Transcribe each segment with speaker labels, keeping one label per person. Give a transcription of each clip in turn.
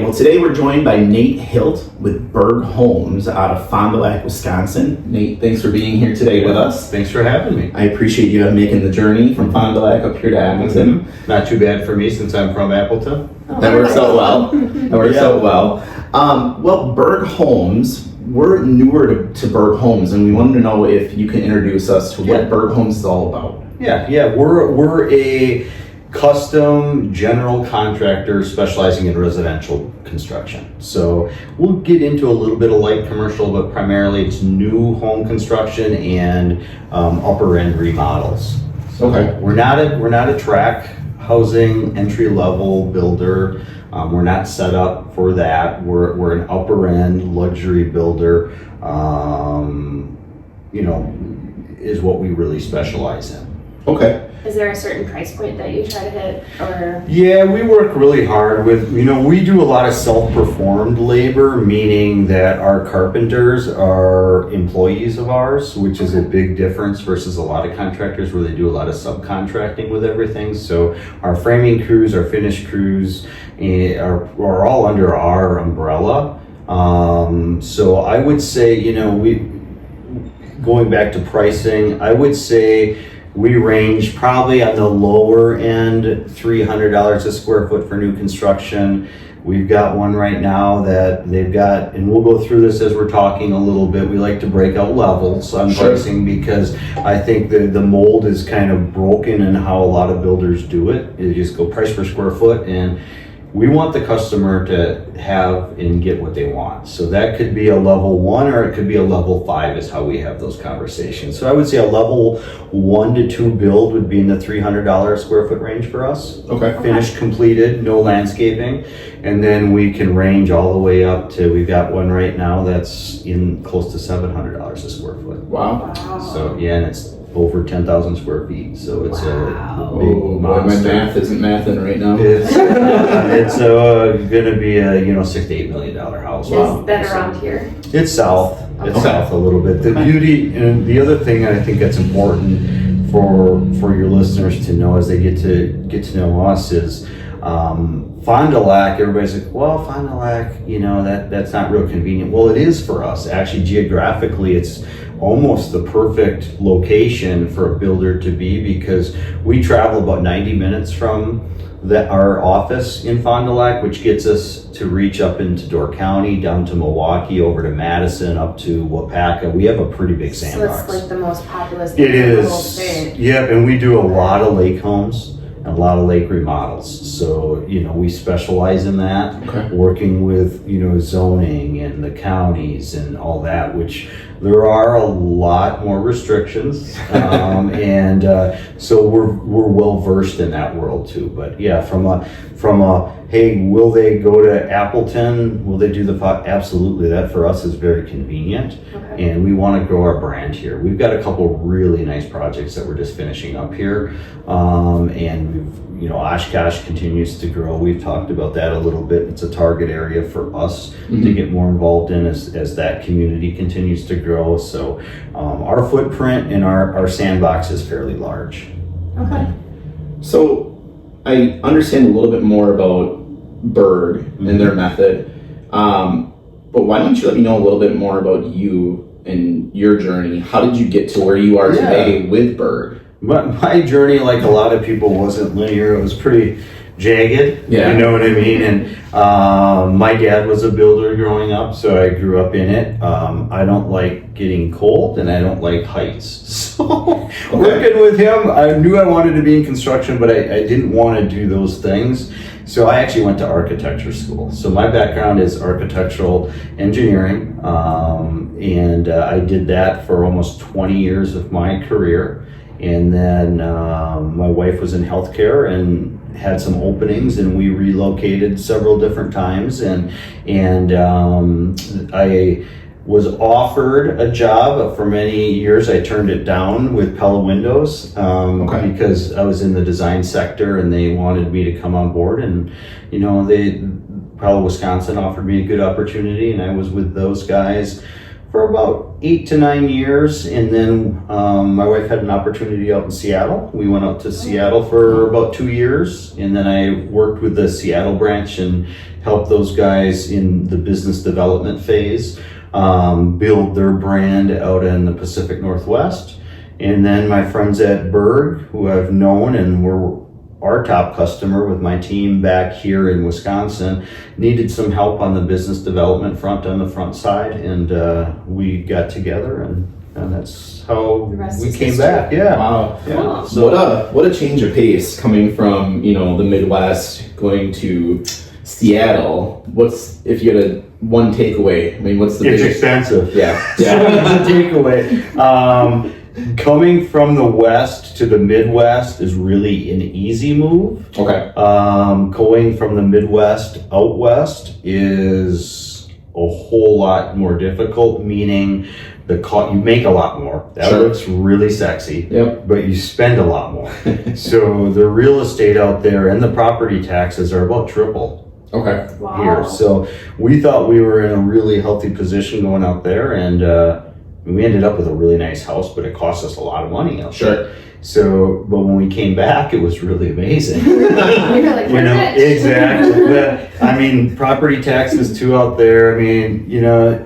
Speaker 1: Well, today we're joined by Nate Hilt with Burg Homes out of Fond du Lac, Wisconsin. Nate, thanks for being here today with us.
Speaker 2: Thanks for having me.
Speaker 1: I appreciate you making the journey from Fond du Lac up here to Appleton.
Speaker 2: Not too bad for me since I'm from Appleton.
Speaker 1: That works out well. Well, Burg Homes, we're newer to Burg Homes, and we wanted to know if you can introduce us to what Burg Homes is all about.
Speaker 2: We're a custom general contractor specializing in residential construction. So we'll get into a little bit of light commercial, but primarily it's new home construction and upper end remodels. So we're not a track housing entry level builder. We're not set up for that. We're an upper end luxury builder. Is what we really specialize in.
Speaker 1: Okay.
Speaker 3: Is there a certain price point that you try to hit, or?
Speaker 2: Yeah, we work really hard with, we do a lot of self-performed labor, meaning that our carpenters are employees of ours, which is a big difference versus a lot of contractors where they do a lot of subcontracting with everything. So our framing crews, our finish crews are all under our umbrella. So I would say, going back to pricing, I would say we range probably on the lower end, $300 a square foot for new construction. We've got one right now that they've got, and we'll go through this as we're talking a little bit. We like to break out levels on pricing because I think the mold is kind of broken in how a lot of builders do it. You just go price per square foot, and we want the customer to have and get what they want. So that could be a level 1 or it could be a level 5 is how we have those conversations. So I would say a level 1 to 2 build would be in the $300 a square foot range for us.
Speaker 1: Okay.
Speaker 2: Finished, completed, no landscaping. And then we can range all the way up to, we've got one right now that's in close to $700 a square foot.
Speaker 1: Wow.
Speaker 2: So and it's over 10,000 square feet, so it's a big monster.
Speaker 1: My math isn't mathing right now.
Speaker 2: It's going to be a $6 to $8 million house.
Speaker 3: Is that around here?
Speaker 2: It's south. It's
Speaker 1: Okay.
Speaker 2: south a little bit. The beauty and the other thing I think that's important for your listeners to know as they get to know us is Fond du Lac. Everybody's like, well, Fond du Lac, that's not real convenient. Well, it is for us. Actually, geographically, it's almost the perfect location for a builder to be because we travel about 90 minutes from our office in Fond du Lac, which gets us to reach up into Door County, down to Milwaukee, over to Madison, up to Wapaka. We have a pretty big sandbox.
Speaker 3: So it's like the most populous
Speaker 2: It
Speaker 3: in the
Speaker 2: is.
Speaker 3: whole state.
Speaker 2: Yep, and we do a lot of lake homes and a lot of lake remodels. So, we specialize in that,
Speaker 1: Okay.
Speaker 2: working with, zoning and the counties and all that, which there are a lot more restrictions. So we're well versed in that world too. But yeah, from a, hey, will they go to Appleton? Will they do absolutely. That for us is very convenient.
Speaker 3: Okay.
Speaker 2: And we want to grow our brand here. We've got a couple really nice projects that we're just finishing up here. And we've, Oshkosh continues to grow. We've talked about that a little bit. It's a target area for us to get more involved in as that community continues to grow. So our footprint and our sandbox is fairly large.
Speaker 3: Okay.
Speaker 1: So I understand a little bit more about Burg and their method, but why don't you let me know a little bit more about you and your journey? How did you get to where you are today with Burg?
Speaker 2: My journey, like a lot of people, wasn't linear. It was pretty jagged.
Speaker 1: Yeah.
Speaker 2: You know what I mean? And my dad was a builder growing up, so I grew up in it. I don't like getting cold and I don't like heights. So working with him, I knew I wanted to be in construction, but I didn't want to do those things. So I actually went to architecture school. So my background is architectural engineering, and I did that for almost 20 years of my career. And then my wife was in healthcare and had some openings, and we relocated several different times. And I was offered a job for many years. I turned it down with Pella Windows because I was in the design sector and they wanted me to come on board. And Pella, Wisconsin offered me a good opportunity, and I was with those guys for about 8 to 9 years, and then my wife had an opportunity out in Seattle. We went out to Seattle for about 2 years, and then I worked with the Seattle branch and helped those guys in the business development phase build their brand out in the Pacific Northwest. And then my friends at Burg, who I've known and were our top customer with my team back here in Wisconsin, needed some help on the business development front on the front side, and we got together, and that's how we came back. Yeah.
Speaker 1: Wow.
Speaker 2: Yeah.
Speaker 3: Cool.
Speaker 1: So what a change of pace coming from, you know, the Midwest going to Seattle. What's, if you had one takeaway? I mean, what's the
Speaker 2: It's
Speaker 1: biggest?
Speaker 2: expensive.
Speaker 1: Yeah.
Speaker 2: So that's a takeaway. Coming from the West to the Midwest is really an easy move.
Speaker 1: Okay.
Speaker 2: Going from the Midwest out West is a whole lot more difficult, meaning you make a lot more. That
Speaker 1: Sure.
Speaker 2: looks really sexy,
Speaker 1: Yep.
Speaker 2: but you spend a lot more. So the real estate out there and the property taxes are about triple
Speaker 1: Okay.
Speaker 3: Wow.
Speaker 2: here. So we thought we were in a really healthy position going out there, and we ended up with a really nice house, but it cost us a lot of money out there.
Speaker 1: Sure.
Speaker 2: So, but when we came back, it was really amazing.
Speaker 3: You're like,
Speaker 2: You
Speaker 3: we're
Speaker 2: know,
Speaker 3: rich.
Speaker 2: exactly. But I mean, property taxes too out there. I mean, you know,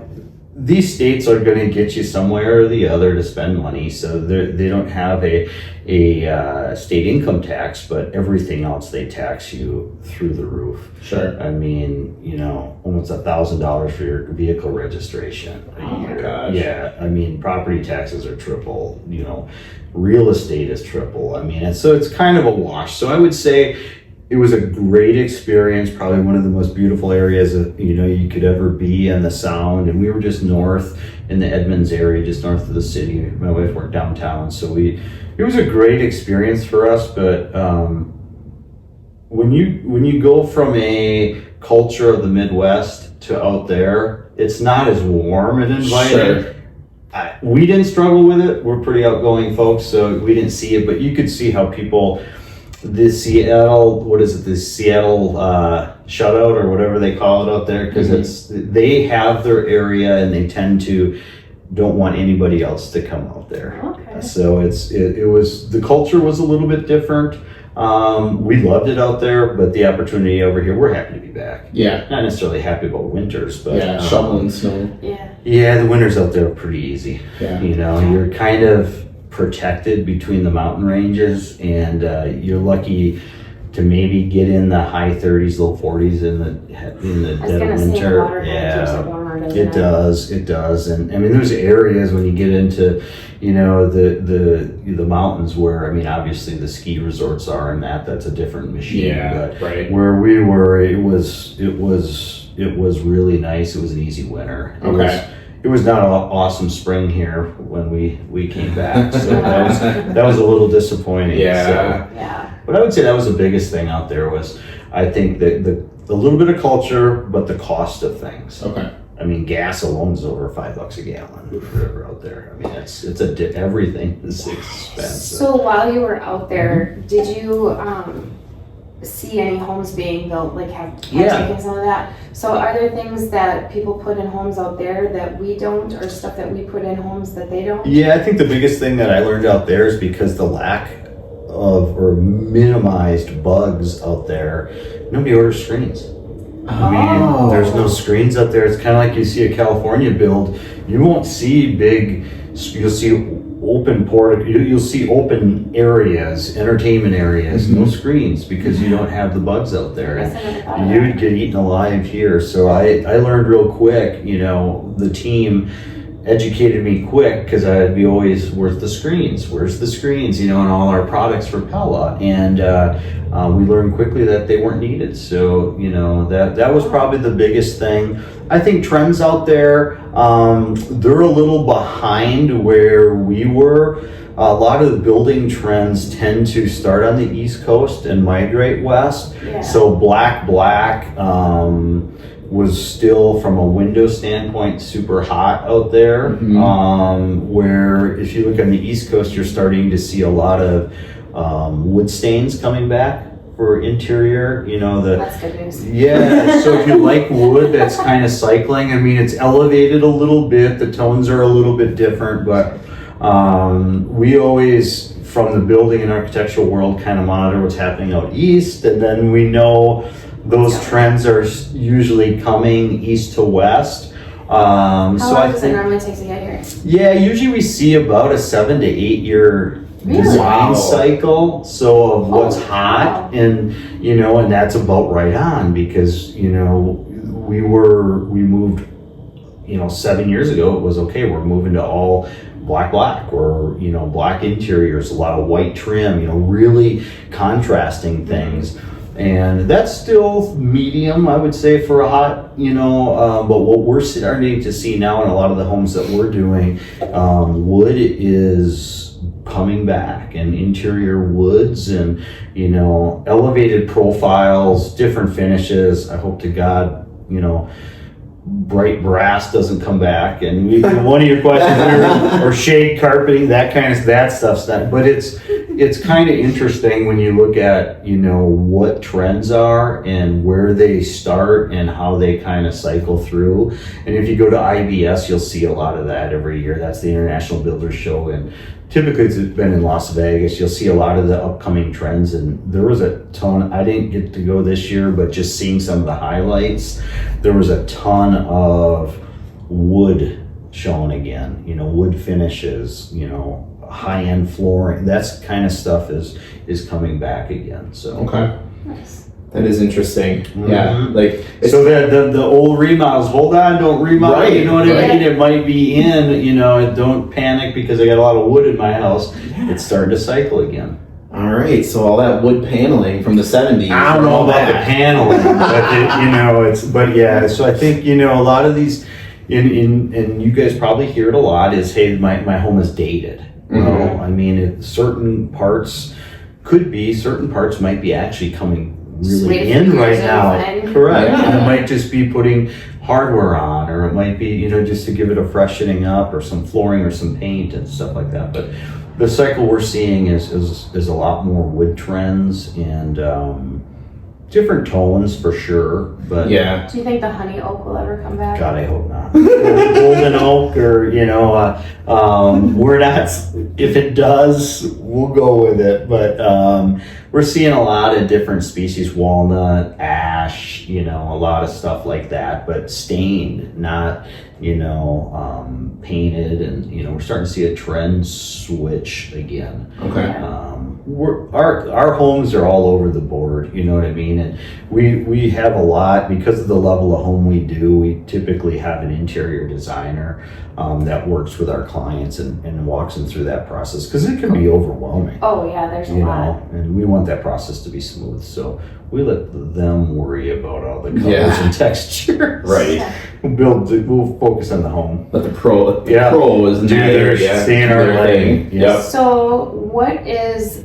Speaker 2: these states are going to get you somewhere or the other to spend money. So they don't have a state income tax, but everything else they tax you through the roof.
Speaker 1: Sure.
Speaker 2: I mean, you know, almost $1,000 for your vehicle registration.
Speaker 1: Oh my gosh.
Speaker 2: Yeah, I mean, property taxes are triple. You know, real estate is triple. I mean, and so it's kind of a wash. So I would say it was a great experience. Probably one of the most beautiful areas that, you know, you could ever be in the Sound. And we were just north in the Edmonds area, just north of the city. My wife worked downtown, so it was a great experience for us. But when you go from a culture of the Midwest to out there, it's not as warm and inviting.
Speaker 1: Sure.
Speaker 2: We didn't struggle with it. We're pretty outgoing folks, so we didn't see it. But you could see how people, the Seattle shutout or whatever they call it out there, because they have their area and they tend to don't want anybody else to come out there.
Speaker 3: Okay.
Speaker 2: So it was, the culture was a little bit different. We loved it out there, but the opportunity over here, we're happy to be back.
Speaker 1: Yeah.
Speaker 2: Not necessarily happy about winters, but
Speaker 1: Yeah. Shoveling snow.
Speaker 3: Yeah.
Speaker 2: the winters out there are pretty easy.
Speaker 1: Yeah.
Speaker 2: You know, you're kind of protected between the mountain ranges, and you're lucky to maybe get in the high 30s, low 40s in the
Speaker 3: I was
Speaker 2: dead
Speaker 3: gonna
Speaker 2: of
Speaker 3: say the
Speaker 2: winter.
Speaker 3: water temperatures are warmer, doesn't
Speaker 2: It does, and I mean, there's areas when you get into, you know, the mountains where, I mean, obviously the ski resorts are, and that's a different machine.
Speaker 1: Yeah.
Speaker 2: But
Speaker 1: Right.
Speaker 2: where we were, it was really nice. It was an easy winter. It was not an awesome spring here when we came back, so that was a little disappointing.
Speaker 1: Yeah.
Speaker 2: So.
Speaker 3: Yeah.
Speaker 2: But I would say that was the biggest thing out there was, I think that a little bit of culture, but the cost of things.
Speaker 1: Okay.
Speaker 2: I mean, gas alone is over $5 a gallon forever out there. I mean, everything is expensive.
Speaker 3: So while you were out there, did you see any homes being built? Like have
Speaker 2: Yeah.
Speaker 3: taken some of that? So are there things that people put in homes out there that we don't, or stuff that we put in homes that they don't?
Speaker 2: Yeah, I think the biggest thing that I learned out there is because the lack of or minimized bugs out there, nobody orders screens. I mean, there's no screens out there. It's kind of like you see a California build. You won't see you'll see you'll see open areas, entertainment areas, no screens, because you don't have the bugs out there.
Speaker 3: I guess I never thought of
Speaker 2: And
Speaker 3: that.
Speaker 2: you would get eaten alive here. So I learned real quick, you know, the team educated me quick, because I'd be always, where's the screens, you know, and all our products for Pella, and we learned quickly that they weren't needed. So, you know, that was probably the biggest thing. I think trends out there, they're a little behind where we were. A lot of the building trends tend to start on the East Coast and migrate west.
Speaker 3: Yeah.
Speaker 2: So black was still, from a window standpoint, super hot out there. Where if you look on the East Coast, you're starting to see a lot of wood stains coming back. for interior,
Speaker 3: That's good news.
Speaker 2: yeah, so if you like wood, that's kind of cycling. I mean, it's elevated a little bit, the tones are a little bit different, but we always, from the building and architectural world, kind of monitor what's happening out east, and then we know those trends are usually coming east to west.
Speaker 3: How
Speaker 2: so
Speaker 3: long
Speaker 2: I
Speaker 3: does it
Speaker 2: think,
Speaker 3: normally take to get here?
Speaker 2: yeah, usually we see about a 7 to 8 year
Speaker 3: Really?
Speaker 2: design
Speaker 1: Wow.
Speaker 2: cycle. So of what's hot,
Speaker 3: wow.
Speaker 2: and and that's about right on, because we moved 7 years ago. It was okay. We're moving to all black, or black interiors, a lot of white trim. Really contrasting things. And that's still medium, I would say, for a hot, but what we're starting to see now in a lot of the homes that we're doing, wood is coming back, and interior woods, and, elevated profiles, different finishes. I hope to God, bright brass doesn't come back. And one of your questions, or shade carpeting, that stuff's not, but it's kind of interesting when you look at, what trends are and where they start and how they kind of cycle through. And if you go to IBS, you'll see a lot of that every year. That's the International Builders Show, and typically it's been in Las Vegas. You'll see a lot of the upcoming trends, and there was a ton. I didn't get to go this year, but just seeing some of the highlights, there was a ton of wood shown again, wood finishes, high-end flooring. That's kind of stuff is coming back again. So
Speaker 1: Okay.
Speaker 3: Nice.
Speaker 1: That is interesting. Yeah. Like,
Speaker 2: so the old remodels, hold on, don't remodel,
Speaker 1: Right,
Speaker 2: you know what I
Speaker 1: right.
Speaker 2: mean? It might be don't panic because I got a lot of wood in my house. It's starting to cycle again.
Speaker 1: all right. So all that wood paneling from the 70s.
Speaker 2: I don't know
Speaker 1: all
Speaker 2: about the
Speaker 1: back.
Speaker 2: paneling, but yeah. So I think a lot of these, and you guys probably hear it a lot, is, hey, my home is dated. Well, I mean, certain parts might be actually coming really
Speaker 3: Sweet
Speaker 2: in right
Speaker 3: fusion
Speaker 2: now.
Speaker 3: and-
Speaker 2: Correct.
Speaker 1: Yeah.
Speaker 2: And it might just be putting hardware on, or it might be just to give it a freshening up, or some flooring, or some paint and stuff like that. But the cycle we're seeing is a lot more wood trends, and different tones for sure. But
Speaker 1: Yeah.
Speaker 3: Do you think the honey oak will ever come back?
Speaker 2: God, I hope not. Golden oak, or we're not. If it does, we'll go with it. But we're seeing a lot of different species: walnut, ash, a lot of stuff like that. But stained, not painted, and we're starting to see a trend switch again.
Speaker 1: Okay.
Speaker 2: Our homes are all over the board, you know what I mean? And we have a lot, because of the level of home we do. We typically have an interior designer that works with our clients and walks them through that process, because it can be overwhelming,
Speaker 3: Oh yeah, there's a lot.
Speaker 2: and we want that process to be smooth. So we let them worry about all the colors
Speaker 1: Yeah.
Speaker 2: and textures.
Speaker 1: Right.
Speaker 3: Yeah.
Speaker 2: We'll focus on the home.
Speaker 1: Let the pro is
Speaker 2: Do their stay in our lane.
Speaker 1: Yep.
Speaker 2: Yep.
Speaker 3: So what is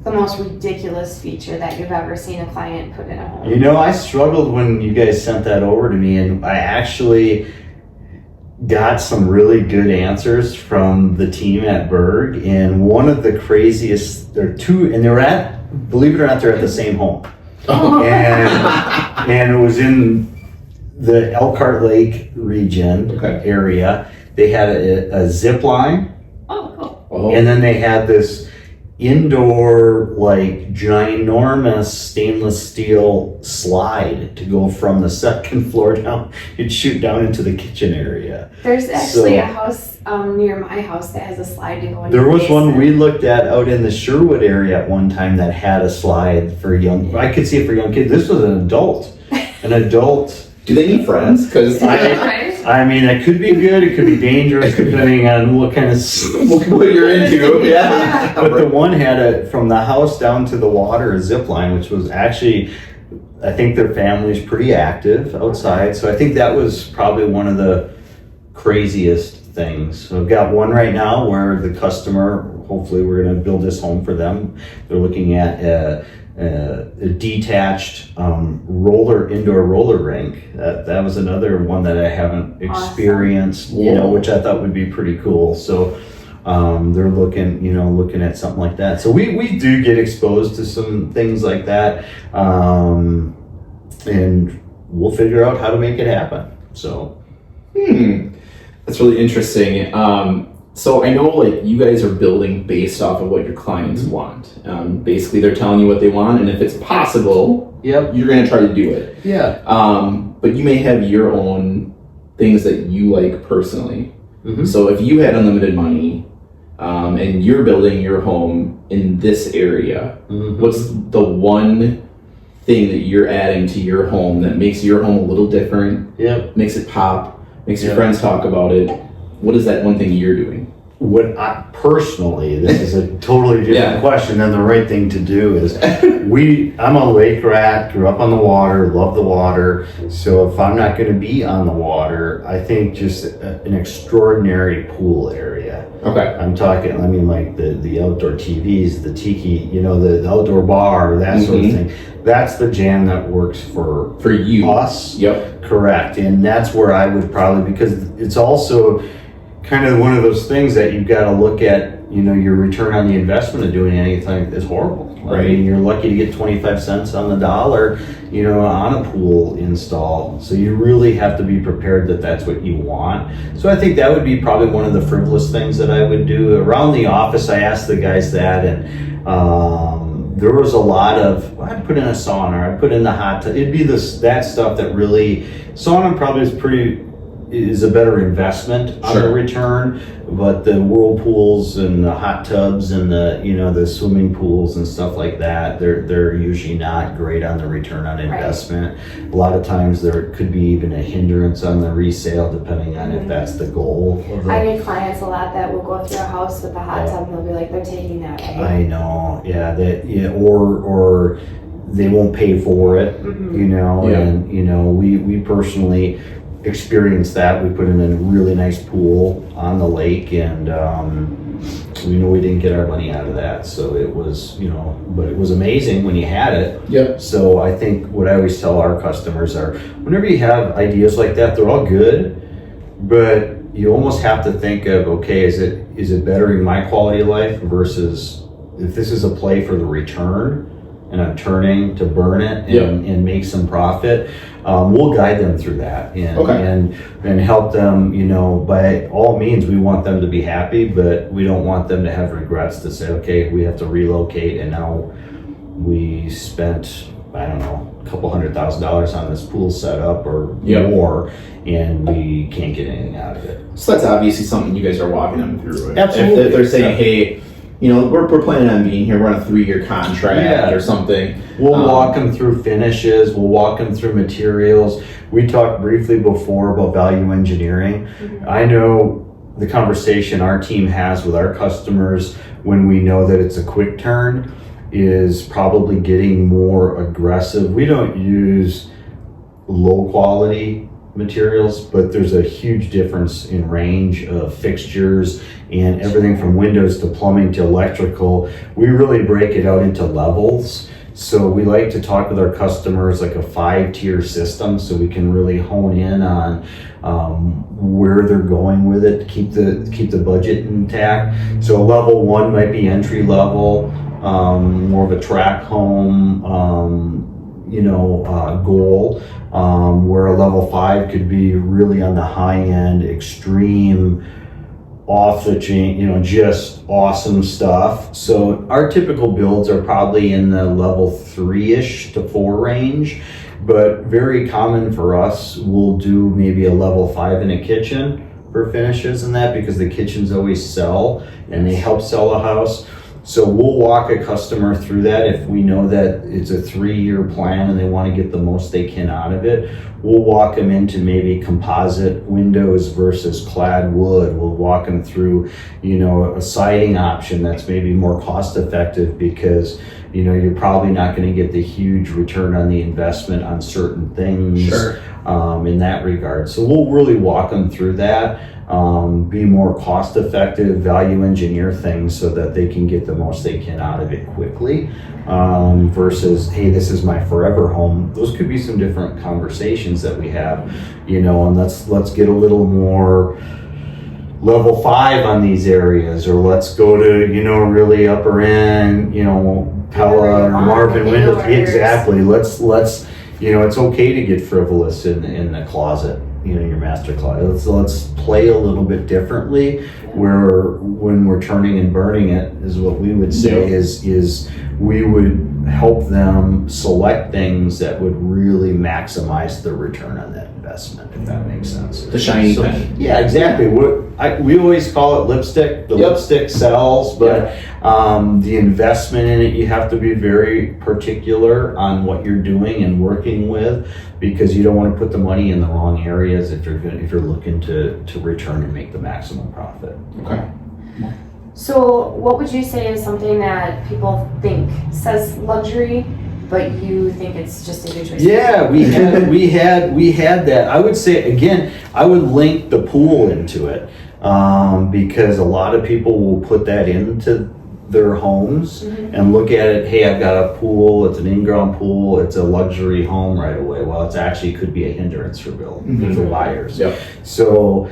Speaker 3: the most ridiculous feature that you've ever seen a client put in a home?
Speaker 2: I struggled when you guys sent that over to me, and I actually got some really good answers from the team at Burg. And one of the craziest, there are two, and believe it or not, they're at the same home. And it was in the Elkhart Lake region area. They had a zip line,
Speaker 3: Oh, cool.
Speaker 1: Oh.
Speaker 2: and then they had this indoor, like, ginormous stainless steel slide to go from the second floor down. You'd shoot down into the kitchen area.
Speaker 3: There's actually
Speaker 2: So-
Speaker 3: a house near my house that has a slide to go in.
Speaker 2: There
Speaker 3: the
Speaker 2: was one
Speaker 3: basement.
Speaker 2: we looked at out in the Sherwood area at one time that had a slide for I could see it for young kids. This was an adult.
Speaker 1: Do they need friends? Because
Speaker 3: Right?
Speaker 2: I mean, it could be good, it could be dangerous, depending on what kind of.
Speaker 1: what you're into, yeah.
Speaker 2: But the one had from the house down to the water, a zip line, which was actually, I think their family's pretty active outside. So I think that was probably one of the craziest things. So I've got one right now where the customer, hopefully we're going to build this home for them. They're looking at a detached indoor roller rink. That was another one that I haven't experienced, which I thought would be pretty cool. So they're looking at something like that. So we do get exposed to some things like that, and we'll figure out how to make it happen. So,
Speaker 1: that's really interesting. So I know like you guys are building based off of what your clients want. Basically, they're telling you what they want, and if it's possible,
Speaker 2: yep,
Speaker 1: you're going to try to do it.
Speaker 2: Yeah.
Speaker 1: But you may have your own things that you like personally.
Speaker 2: Mm-hmm.
Speaker 1: So if you had unlimited money, and you're building your home in this area, what's the one thing that you're adding to your home that makes your home a little different?
Speaker 2: Yep.
Speaker 1: Makes it pop, makes your friends talk about it. What is that one thing you're doing?
Speaker 2: What I personally, this is a totally different question, and the right thing to do is I'm a lake rat, grew up on the water, love the water. So if I'm not going to be on the water, I think just an extraordinary pool area.
Speaker 1: Okay.
Speaker 2: I'm talking, I mean, like the outdoor TVs, the tiki, the outdoor bar, that sort of thing. That's the jam that works for
Speaker 1: you.
Speaker 2: Us.
Speaker 1: Yep.
Speaker 2: Correct. And that's where I would probably, because it's also kind of one of those things that you've got to look at, your return on the investment of doing anything is horrible.
Speaker 1: Right.
Speaker 2: I mean, you're lucky to get 25 cents on the dollar, on a pool install. So you really have to be prepared that that's what you want. So I think that would be probably one of the frivolous things that I would do. Around the office, I asked the guys that, and there was a lot of, I'd put in a sauna, I'd put in the hot tub. It'd be that stuff that really, sauna probably is a better investment on the return, but the whirlpools and the hot tubs and the swimming pools and stuff like that, they're usually not great on the return on investment. Right. A lot of times there could be even a hindrance on the resale depending on if that's the goal.
Speaker 3: I get clients a lot that will go through a house with a hot tub and they'll be like, they're taking that away.
Speaker 2: I know, or they won't pay for it, and we personally experienced that. We put in a really nice pool on the lake, and we didn't get our money out of that. So it was, but it was amazing when you had it. Yep. So I think what I always tell our customers are, whenever you have ideas like that, they're all good, but you almost have to think of, okay, is it bettering my quality of life versus if this is a play for the return and I'm turning to burn it and make some profit. We'll guide them through that and help them, by all means, we want them to be happy, but we don't want them to have regrets to say, okay, we have to relocate and now we spent, I don't know, a couple $100,000 on this pool setup or more, and we can't get anything out of it.
Speaker 1: So that's obviously something you guys are walking them through.
Speaker 2: Absolutely.
Speaker 1: If they're saying, hey, we're planning on being here, we're on a 3-year contract or something.
Speaker 2: We'll walk them through finishes, we'll walk them through materials. We talked briefly before about value engineering. I know the conversation our team has with our customers when we know that it's a quick turn is probably getting more aggressive. We don't use low quality materials, but there's a huge difference in range of fixtures and everything from windows to plumbing to electrical. We really break it out into levels. So we like to talk with our customers like a 5-tier system so we can really hone in on where they're going with it to keep the budget intact. So level 1 might be entry level, more of a track home, goal, where a level 5 could be really on the high end, extreme, off the chain, just awesome stuff. So our typical builds are probably in the level 3-ish to 4 range, but very common for us, we'll do maybe a level 5 in a kitchen for finishes and that, because the kitchens always sell and they help sell a house. So we'll walk a customer through that if we know that it's a 3-year plan and they want to get the most they can out of it. We'll walk them into maybe composite windows versus clad wood. We'll walk them through, a siding option that's maybe more cost effective because, you're probably not going to get the huge return on the investment on certain things in that regard. So we'll really walk them through that. Be more cost effective, value engineer things so that they can get the most they can out of it quickly, versus, hey, this is my forever home. Those could be some different conversations that we have, and let's get a little level 5 on these areas, or let's go to, you know, really upper end, you know, Pella or Marvin windows. Exactly. Let's, you know, it's okay to get frivolous in the closet, you know, your master closet. Let's play a little bit differently, where when we're turning and burning it is what we would say is we would help them select things that would really maximize the return on that investment, if that makes sense.
Speaker 1: The shiny penny.
Speaker 2: Yeah, exactly. We always call it lipstick. The lipstick sells, but the investment in it, you have to be very particular on what you're doing and working with, because you don't want to put the money in the wrong areas if you're looking to return and make the maximum profit.
Speaker 1: Okay.
Speaker 3: So what would you say is something that people think says luxury, but you think it's just a good choice?
Speaker 2: Yeah, we had that. I would say, again, I would link the pool into it, because a lot of people will put that into their homes and look at it, hey, I've got a pool, it's an in-ground pool, it's a luxury home right away. Well, it's actually could be a hindrance for for buyers.
Speaker 1: Yep.
Speaker 2: So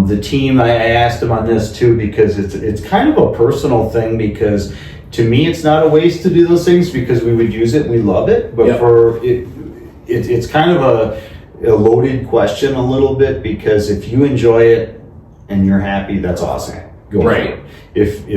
Speaker 2: the team, I asked them on this too, because it's kind of a personal thing, because to me it's not a waste to do those things, because we would use it, we love it, but for it's kind of a loaded question a little bit, because if you enjoy it and you're happy, that's awesome. Go for it. If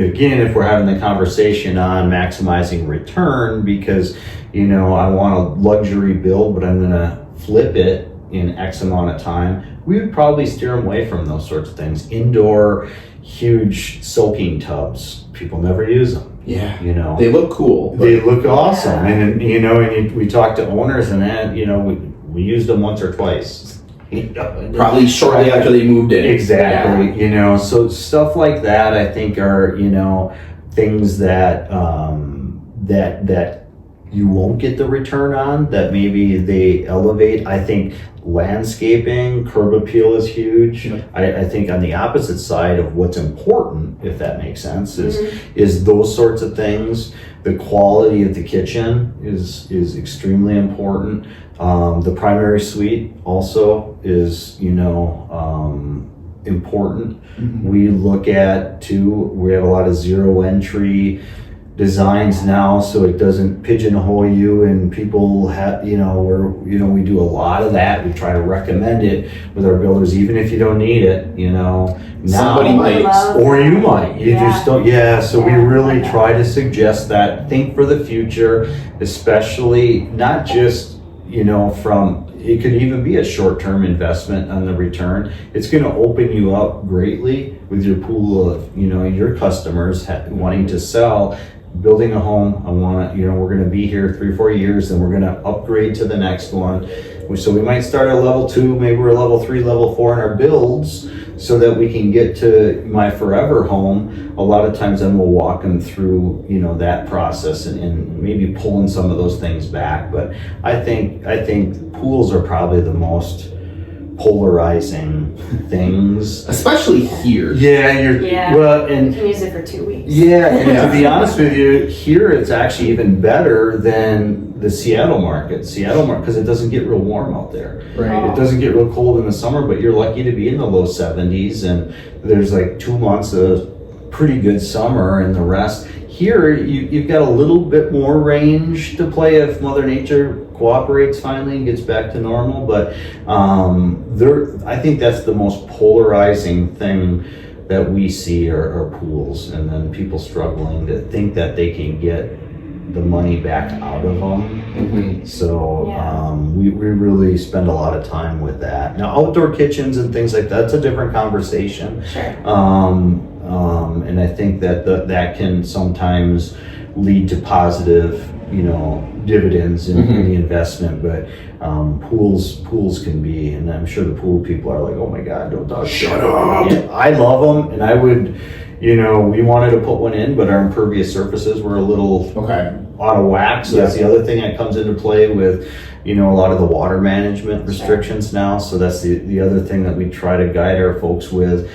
Speaker 2: we're having the conversation on maximizing return, because, you know, I want a luxury build, but I'm going to flip it in X amount of time, we would probably steer them away from those sorts of things. Indoor, huge soaking tubs, people never use them.
Speaker 1: Yeah.
Speaker 2: You know,
Speaker 1: they look cool.
Speaker 2: They look awesome. And, you know, and we talk to owners and that, you know, we used them once or twice.
Speaker 1: Probably shortly after they moved in.
Speaker 2: Exactly. You know, so stuff like that, I think, are, you know, things that that you won't get the return on, that maybe they elevate. I think landscaping, curb appeal is huge. I think on the opposite side of what's important, if that makes sense, is those sorts of things. The quality of the kitchen is extremely important. The primary suite also is, you know, important. We look at too, we have a lot of zero entry designs now, so it doesn't pigeonhole you, and people have, you know, we do a lot of that. We try to recommend it with our builders, even if you don't need it, you know. Now,
Speaker 1: somebody might,
Speaker 2: or you might, you just don't. So we really try to suggest that, think for the future, especially not just, you know, from, it could even be a short-term investment on the return. It's going to open you up greatly with your pool of, you know, your customers wanting to sell. Building a home, I want to, you know, we're going to be here 3 or 4 years, and we're going to upgrade to the next one. So we might start at level 2, maybe we're level 3, level 4 in our builds, so that we can get to my forever home. A lot of times then we'll walk them through, you know, that process and maybe pulling some of those things back. But I think pools are probably the most polarizing things,
Speaker 3: You
Speaker 2: especially here.
Speaker 3: well, and you can use it for 2 weeks.
Speaker 2: And to be honest with you, here it's actually even better than the Seattle market, because it doesn't get real warm out there. It doesn't get real cold in the summer, but you're lucky to be in the low 70s, and there's like 2 months of pretty good summer, and the rest here you've got a little bit more range to play if Mother Nature cooperates finally and gets back to normal. But I think that's the most polarizing thing that we see are pools, and then people struggling to think that they can get the money back out of them. So we really spend a lot of time with that. Now, outdoor kitchens and things like that's a different conversation. And I think that can sometimes lead to positive, you know, dividends in the investment, but pools can be, and I'm sure the pool people are like, oh my God, don't talk. Shut up. I love them, and I would, you know, we wanted to put one in, but our impervious surfaces were a little out of whack. So that's the other thing that comes into play with, you know, a lot of the water management restrictions now. So that's the other thing that we try to guide our folks with.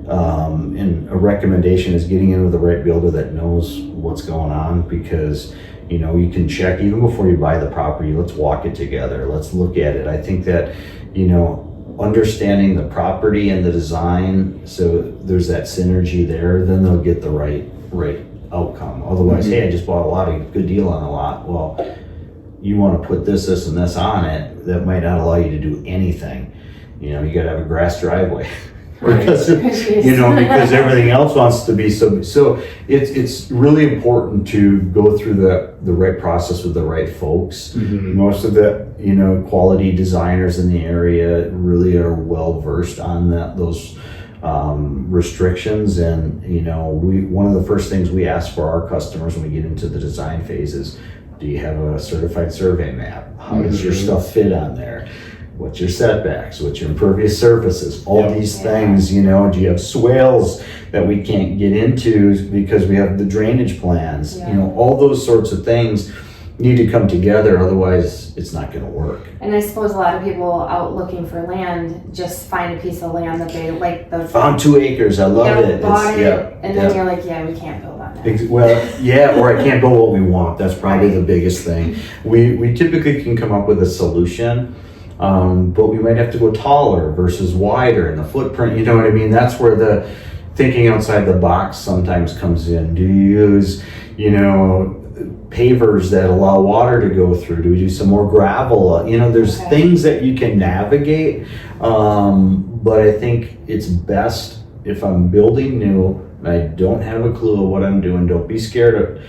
Speaker 2: And a recommendation is getting in with the right builder that knows what's going on, because, you know, you can check even before you buy the property. Let's walk it together. Let's look at it. I think that, you know, understanding the property and the design, so there's that synergy there, then they'll get the right outcome. Otherwise, hey, I just bought a lot, a good deal on a lot. Well, you want to put this, and this on it, that might not allow you to do anything. You know, you got to have a grass driveway. Because because everything else wants to be so it's really important to go through the right process with the right folks. Most of the quality designers in the area really are well versed on those restrictions, and one of the first things we ask for our customers when we get into the design phase is, do you have a certified survey map? How does your stuff fit on there? What's your setbacks? What's your impervious surfaces? All these things, do you have swales that we can't get into because we have the drainage plans? All those sorts of things need to come together, otherwise it's not going to work.
Speaker 3: And I suppose a lot of people out looking for land just find a piece of land that they like.
Speaker 2: Found 2 acres, I love it.
Speaker 3: Bought it, and then you're like, we can't build on it.
Speaker 2: Well, or I can't build what we want. That's probably the biggest thing. We typically can come up with a solution. But we might have to go taller versus wider in the footprint. You know what I mean? That's where the thinking outside the box sometimes comes in. Do you use, pavers that allow water to go through? Do we do some more gravel? There's things that you can navigate. But I think it's best if I'm building new and I don't have a clue of what I'm doing, don't be scared to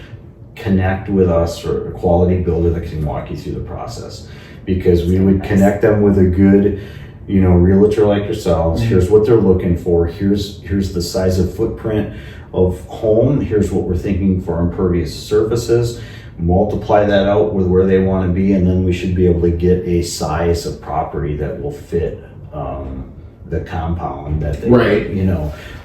Speaker 2: connect with us or a quality builder that can walk you through the process. Because we would connect them with a good, realtor like yourselves. Here's what they're looking for. Here's the size of footprint of home. Here's what we're thinking for impervious surfaces. Multiply that out with where they want to be, and then we should be able to get a size of property that will fit the compound that they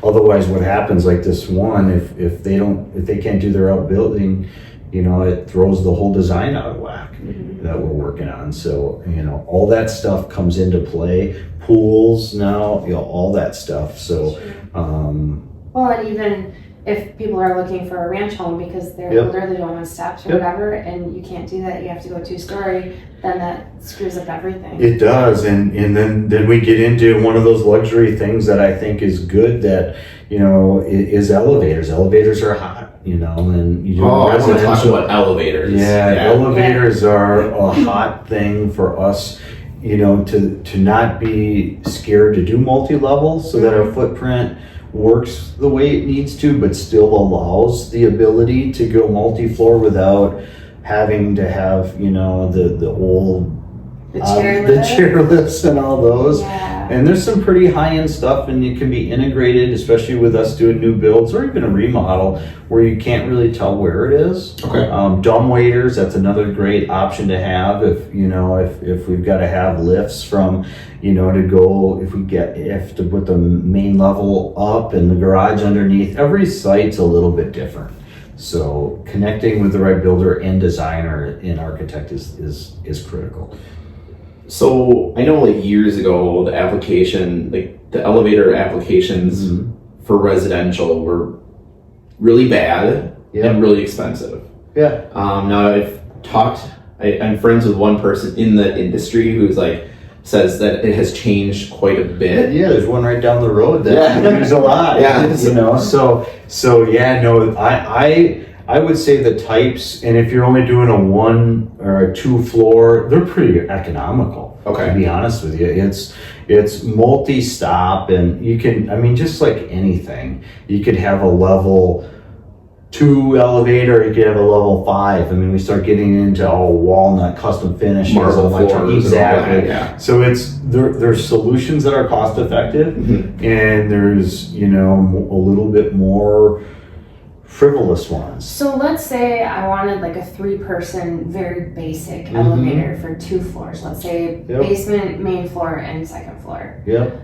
Speaker 2: Otherwise, what happens, like this one, if they can't do their outbuilding, it throws the whole design out of whack that we're working on. So, all that stuff comes into play. Pools now, all that stuff. So,
Speaker 3: well, and even if people are looking for a ranch home because they're literally don't want steps or whatever, and you can't do that, you have to go 2-story, then that screws up everything.
Speaker 2: It does, and then we get into one of those luxury things that I think is good that, is elevators. Elevators are hot. And
Speaker 1: I want to talk about elevators.
Speaker 2: Elevators are a hot thing for us, to not be scared to do multi-level so that our footprint works the way it needs to, but still allows the ability to go multi-floor without having to have, the old
Speaker 3: the
Speaker 2: chairlifts and all those.
Speaker 3: Yeah.
Speaker 2: And there's some pretty high-end stuff, and it can be integrated, especially with us doing new builds or even a remodel where you can't really tell where it is.
Speaker 1: Okay.
Speaker 2: Dumb waiters, that's another great option to have if we've got to have lifts from, to go, if to put the main level up and the garage underneath. Every site's a little bit different. So connecting with the right builder and designer and architect is critical.
Speaker 1: So I know years ago the elevator applications for residential were really bad and really expensive.
Speaker 2: Yeah.
Speaker 1: Now I'm friends with one person in the industry who's says that it has changed quite a bit.
Speaker 2: Yeah, there's one right down the road that we use a lot. I would say the types, and if you're only doing a 1 or a 2 floor, they're pretty economical.
Speaker 1: Okay.
Speaker 2: To be honest with you, it's multi-stop, and you can, just like anything, you could have a level 2 elevator, you could have a level 5. We start getting into all walnut custom finishes,
Speaker 1: marble floors,
Speaker 2: exactly.
Speaker 1: Yeah.
Speaker 2: So there's solutions that are cost effective, and there's a little bit more frivolous ones.
Speaker 3: So let's say I wanted a 3-person, very basic elevator for 2 floors. Let's say basement, main floor, and second floor.
Speaker 2: Yep.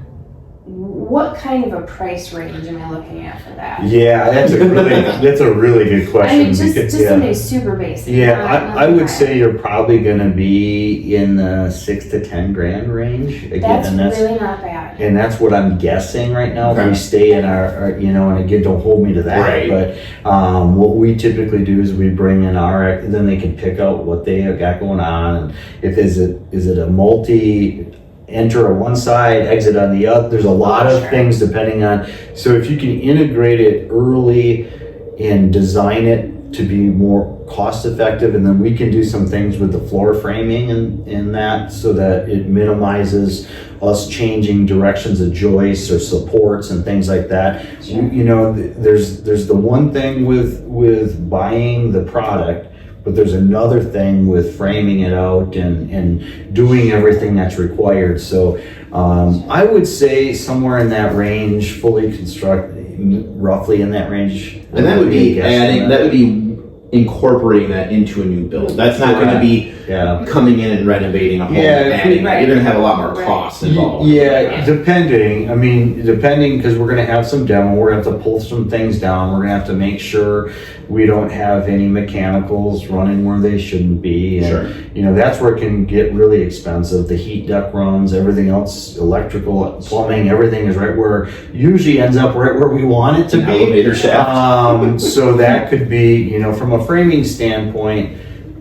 Speaker 3: What kind of a price range am I looking at for that?
Speaker 2: Yeah, that's a really good question.
Speaker 3: Just something super basic.
Speaker 2: Yeah, I would say you're probably going to be in the $6,000 to $10,000 range. Again,
Speaker 3: that's really not bad.
Speaker 2: And that's what I'm guessing right now.
Speaker 1: Okay.
Speaker 2: If we stay in our, and again, don't hold me to that.
Speaker 1: Right.
Speaker 2: But what we typically do is we bring in then they can pick out what they have got going on. And if is it a multi enter on one side, exit on the other. There's a lot of things depending on, so if you can integrate it early and design it to be more cost effective, and then we can do some things with the floor framing and that, so that it minimizes us changing directions of joists or supports and things like that. You know, there's the one thing with buying the product, but there's another thing with framing it out and doing everything that's required. So I would say somewhere in that range, fully constructed, roughly in that range.
Speaker 1: And that would be adding, that would be incorporating that into a new build. That's not going to be coming in and renovating a home and adding that. You're going to have a lot more costs involved.
Speaker 2: Depending, because we're going to have some demo, we're going to have to pull some things down, we're going to have to make sure we don't have any mechanicals running where they shouldn't be. And, you know, that's where it can get really expensive. The heat duct runs, everything else, electrical, plumbing, everything is right where, usually ends up right where we want it to be.
Speaker 1: Elevator shaft.
Speaker 2: So that could be, you know, from a framing standpoint,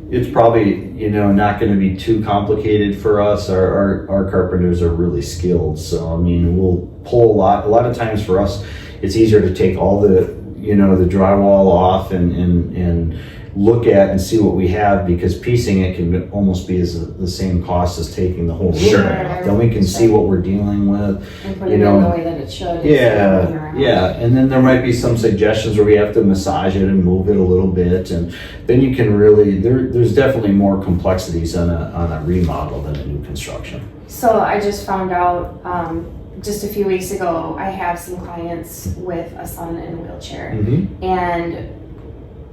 Speaker 2: it's probably, you know, not going to be too complicated for us. Our carpenters are really skilled. So, I mean, we'll pull a lot of times for us, it's easier to take all the, you know, the drywall off and look at and see what we have, because piecing it can almost be the same cost as taking the whole room off. Then we can see what we're dealing with.
Speaker 3: And put it in the way that it should.
Speaker 2: And then there might be some suggestions where we have to massage it and move it a little bit, and then you can really, there's definitely more complexities on a remodel than a new construction.
Speaker 3: So I just found out just a few weeks ago, I have some clients with a son in a wheelchair, and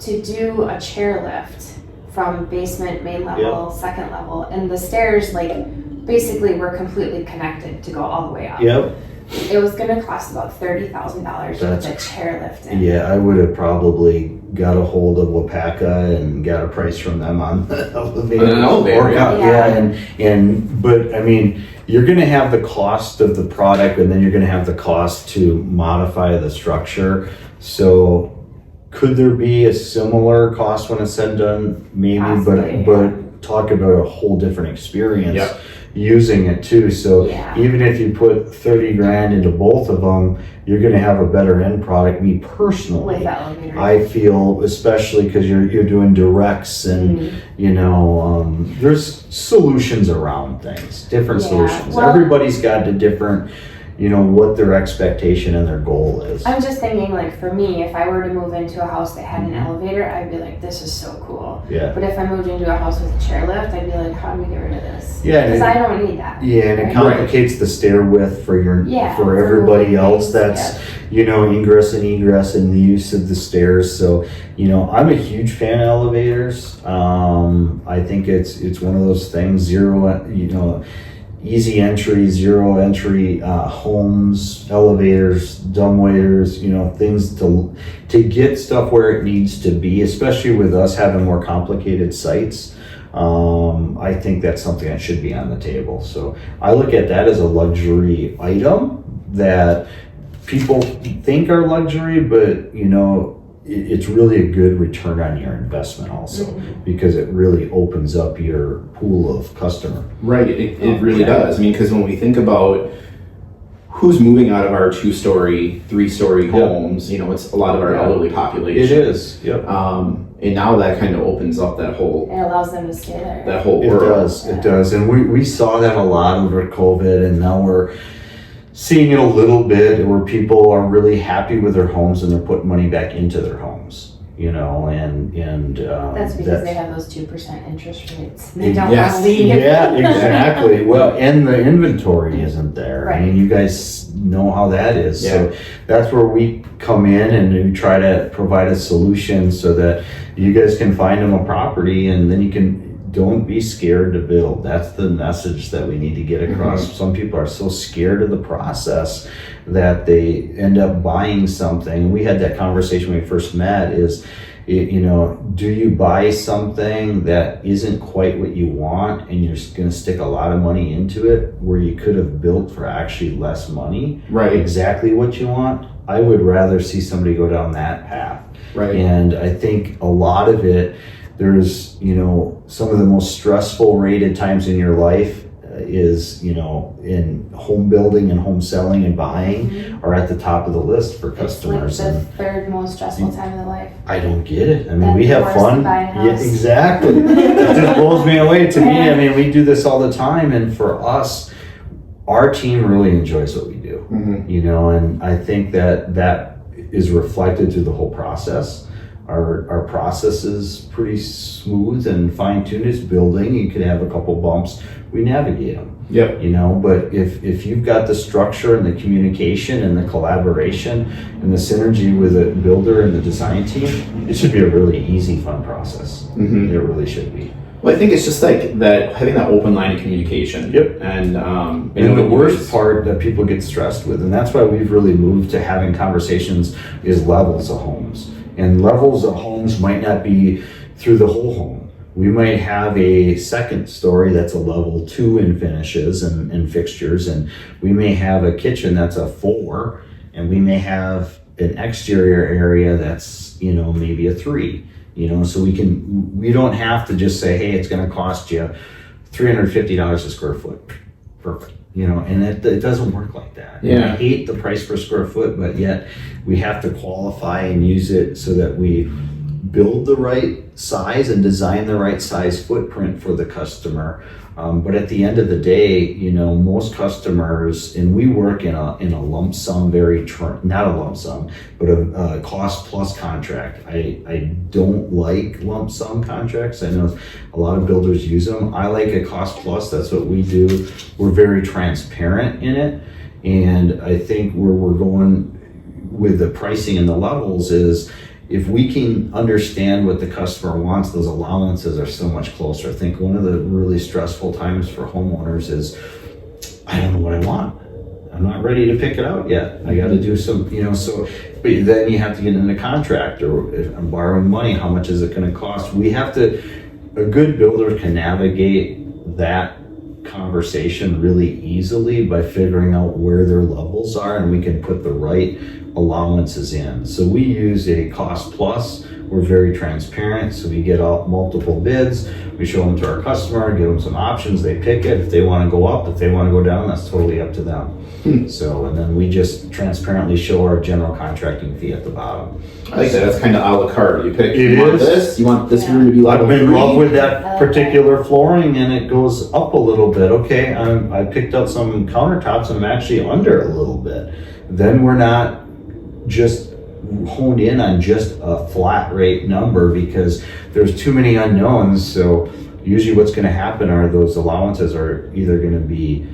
Speaker 3: to do a chairlift from basement, main level, second level, and the stairs, like, basically were completely connected to go all the way up. It was going to cost about $30,000 to put the chairlift in.
Speaker 2: Yeah, I would have probably got a hold of Wapaka and got a price from them on the elevator. But I mean, you're going to have the cost of the product, and then you're going to have the cost to modify the structure. So could there be a similar cost when it's said and done? Maybe, possibly, but talk about a whole different experience using it too. So even if you put 30 grand into both of them, you're going to have a better end product. Me personally, I feel, especially because you're doing directs and you know, there's solutions around things, different solutions. Well, everybody's got a different, you know, what their expectation and their goal is.
Speaker 3: I'm just thinking, like, for me, if I were to move into a house that had an elevator, I'd be like, this is so cool. But if I moved into a house with a chairlift, I'd be like, how do we get rid of this? Because I don't need that.
Speaker 2: And it complicates the stair width for for everybody else. That's you know, ingress and egress and the use of the stairs. So, you know, I'm a huge fan of elevators. I think it's one of those things, easy entry, zero entry homes, elevators, dumbwaiters, you know, things to get stuff where it needs to be, especially with us having more complicated sites. I think that's something that should be on the table. So I look at that as a luxury item that people think are luxury, but you know, it's really a good return on your investment also, because it really opens up your pool of customer.
Speaker 1: Right, it really does. I mean, because when we think about who's moving out of our 2-story, 3-story homes, you know, it's a lot of our elderly population.
Speaker 2: It is,
Speaker 1: and now that kind of opens up that whole...
Speaker 3: It allows them to stay there.
Speaker 1: That whole world.
Speaker 2: It does. And we saw that a lot over COVID, and now we're seeing it a little bit where people are really happy with their homes and they're putting money back into their homes, you know, and
Speaker 3: that's because they have those 2% interest rates. They don't
Speaker 2: want to leave. Yeah, exactly. Well, and the inventory isn't there. I mean, you guys know how that is. So that's where we come in and we try to provide a solution so that you guys can find them a property, and then you can. Don't be scared to build. That's the message that we need to get across. Some people are so scared of the process that they end up buying something. We had that conversation when we first met you know, do you buy something that isn't quite what you want and you're going to stick a lot of money into it where you could have built for actually less money? Exactly what you want. I would rather see somebody go down that path. And I think a lot of it, there's, you know, some of the most stressful rated times in your life is, in home building and home selling and buying are at the top of the list for customers.
Speaker 3: It's like the third most stressful time of their life.
Speaker 2: I don't get it. I mean,
Speaker 3: That'd
Speaker 2: we
Speaker 3: be
Speaker 2: have
Speaker 3: worse
Speaker 2: fun.
Speaker 3: than buying a
Speaker 2: Yeah,
Speaker 3: house.
Speaker 2: exactly. It just blows me away. To me, I mean, we do this all the time, and for us, our team really enjoys what we do. And I think that is reflected through the whole process. Our process is pretty smooth and fine-tuned. It's building. You could have a couple bumps. We navigate them.
Speaker 1: Yep.
Speaker 2: But if you've got the structure and the communication and the collaboration and the synergy with the builder and the design team, it should be a really easy, fun process. It really should be.
Speaker 1: Well, I think it's just like that, having that open line of communication.
Speaker 2: Yep.
Speaker 1: And
Speaker 2: the worst part that people get stressed with, and that's why we've really moved to having conversations, is levels of homes. And levels of homes might not be through the whole home. We might have a second story that's a level 2 in finishes and fixtures, and we may have a kitchen that's a 4, and we may have an exterior area that's, maybe a 3. So we don't have to just say, hey, it's going to cost you $350 a square foot. Perfect. And it doesn't work like that.
Speaker 1: Yeah.
Speaker 2: I hate the price per square foot, but yet we have to qualify and use it so that we build the right size and design the right size footprint for the customer. But at the end of the day, most customers, and we work in a lump sum, not a lump sum, but a cost plus contract. I don't like lump sum contracts. I know a lot of builders use them. I like a cost plus. That's what we do. We're very transparent in it. And I think where we're going with the pricing and the levels is, if we can understand what the customer wants, those allowances are so much closer. I think one of the really stressful times for homeowners is, I don't know what I want. I'm not ready to pick it out yet. I got to do some, but then you have to get into contract, or if I'm borrowing money, how much is it going to cost? A good builder can navigate that conversation really easily by figuring out where their levels are, and we can put the right allowances in. So we use a cost plus. We're very transparent, so we get out multiple bids. We show them to our customer, give them some options. They pick it. If they want to go up, if they want to go down, that's totally up to them. So, and then we just transparently show our general contracting fee at the bottom.
Speaker 1: I like that. That's kind of a la carte. You pick.
Speaker 2: It
Speaker 1: You want
Speaker 2: is.
Speaker 1: this. You want this room to be level
Speaker 2: I've been in
Speaker 1: 3.
Speaker 2: love with that particular flooring, and it goes up a little bit. Okay, I picked up some countertops, and I'm actually under a little bit. Then we're not just honed in on just a flat rate number, because there's too many unknowns. So usually what's going to happen are those allowances are either going to be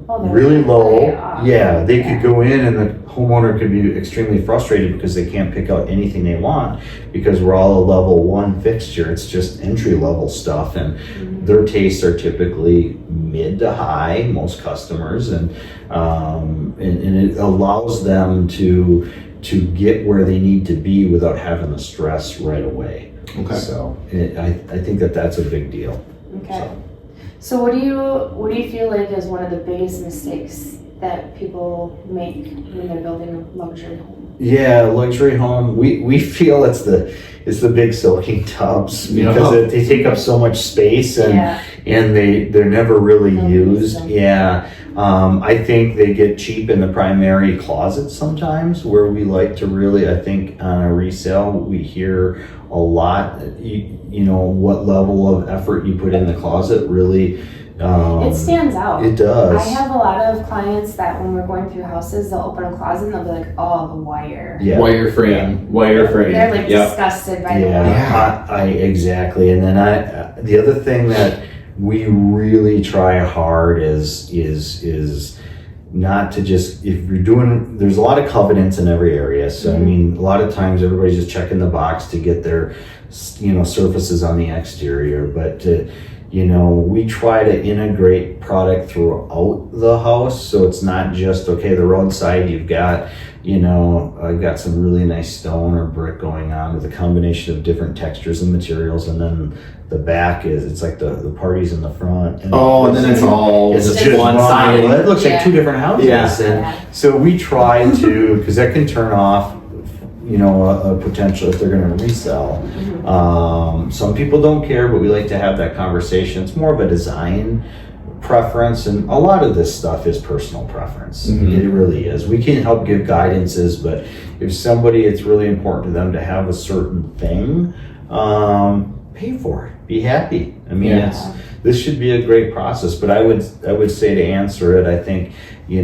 Speaker 2: really low. Yeah, they could go in, and the homeowner could be extremely frustrated because they can't pick out anything they want, because we're all a level 1 fixture. It's just entry level stuff, and their tastes are typically mid to high, most customers, and it allows them to get where they need to be without having the stress right away.
Speaker 1: Okay.
Speaker 2: So I think that's a big deal.
Speaker 3: Okay. So what do you feel like is one of the biggest mistakes that people make when they're building a luxury home?
Speaker 2: Yeah, luxury home. We feel it's the big soaking tubs, because they take up so much space, and they're never really used. Yeah. I think they get cheap in the primary closet sometimes, where we like to really, I think on a resale, we hear a lot, what level of effort you put in the closet really.
Speaker 3: It stands out.
Speaker 2: It does.
Speaker 3: I have a lot of clients that when we're going through houses, they'll open a closet and they'll be like, oh, the wire.
Speaker 2: Yeah.
Speaker 1: Wire frame.
Speaker 3: They're like disgusted by the wire.
Speaker 2: Yeah, exactly. And then the other thing that we really try hard is not to just, if you're doing, there's a lot of covenants in every area. So I mean, a lot of times everybody's just checking the box to get their, surfaces on the exterior, but we try to integrate product throughout the house. So it's not just, okay, the roadside, you've got, I've got some really nice stone or brick going on with a combination of different textures and materials, and then the back it's like the party's in the front.
Speaker 1: And then it's all
Speaker 2: just
Speaker 1: one side.
Speaker 2: It looks like 2 different houses.
Speaker 1: Yeah.
Speaker 2: And so we try to, because that can turn off, a potential if they're going to resell. Some people don't care, but we like to have that conversation. It's more of a design preference, and a lot of this stuff is personal preference.
Speaker 1: Mhm.
Speaker 2: It really is. We can help give guidances, but if somebody, it's really important to them to have a certain thing, pay for it. Be happy. I mean,
Speaker 1: Yeah.
Speaker 2: this should be a great process. But I would say, to answer it, I think, they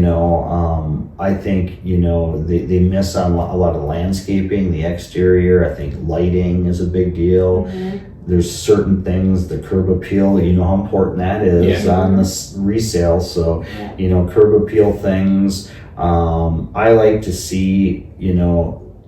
Speaker 2: miss on a lot of landscaping, the exterior. I think lighting is a big deal.
Speaker 3: Mhm.
Speaker 2: There's certain things, the curb appeal, how important that is
Speaker 1: Yeah.
Speaker 2: on this resale. So,
Speaker 3: Yeah.
Speaker 2: curb appeal things. I like to see,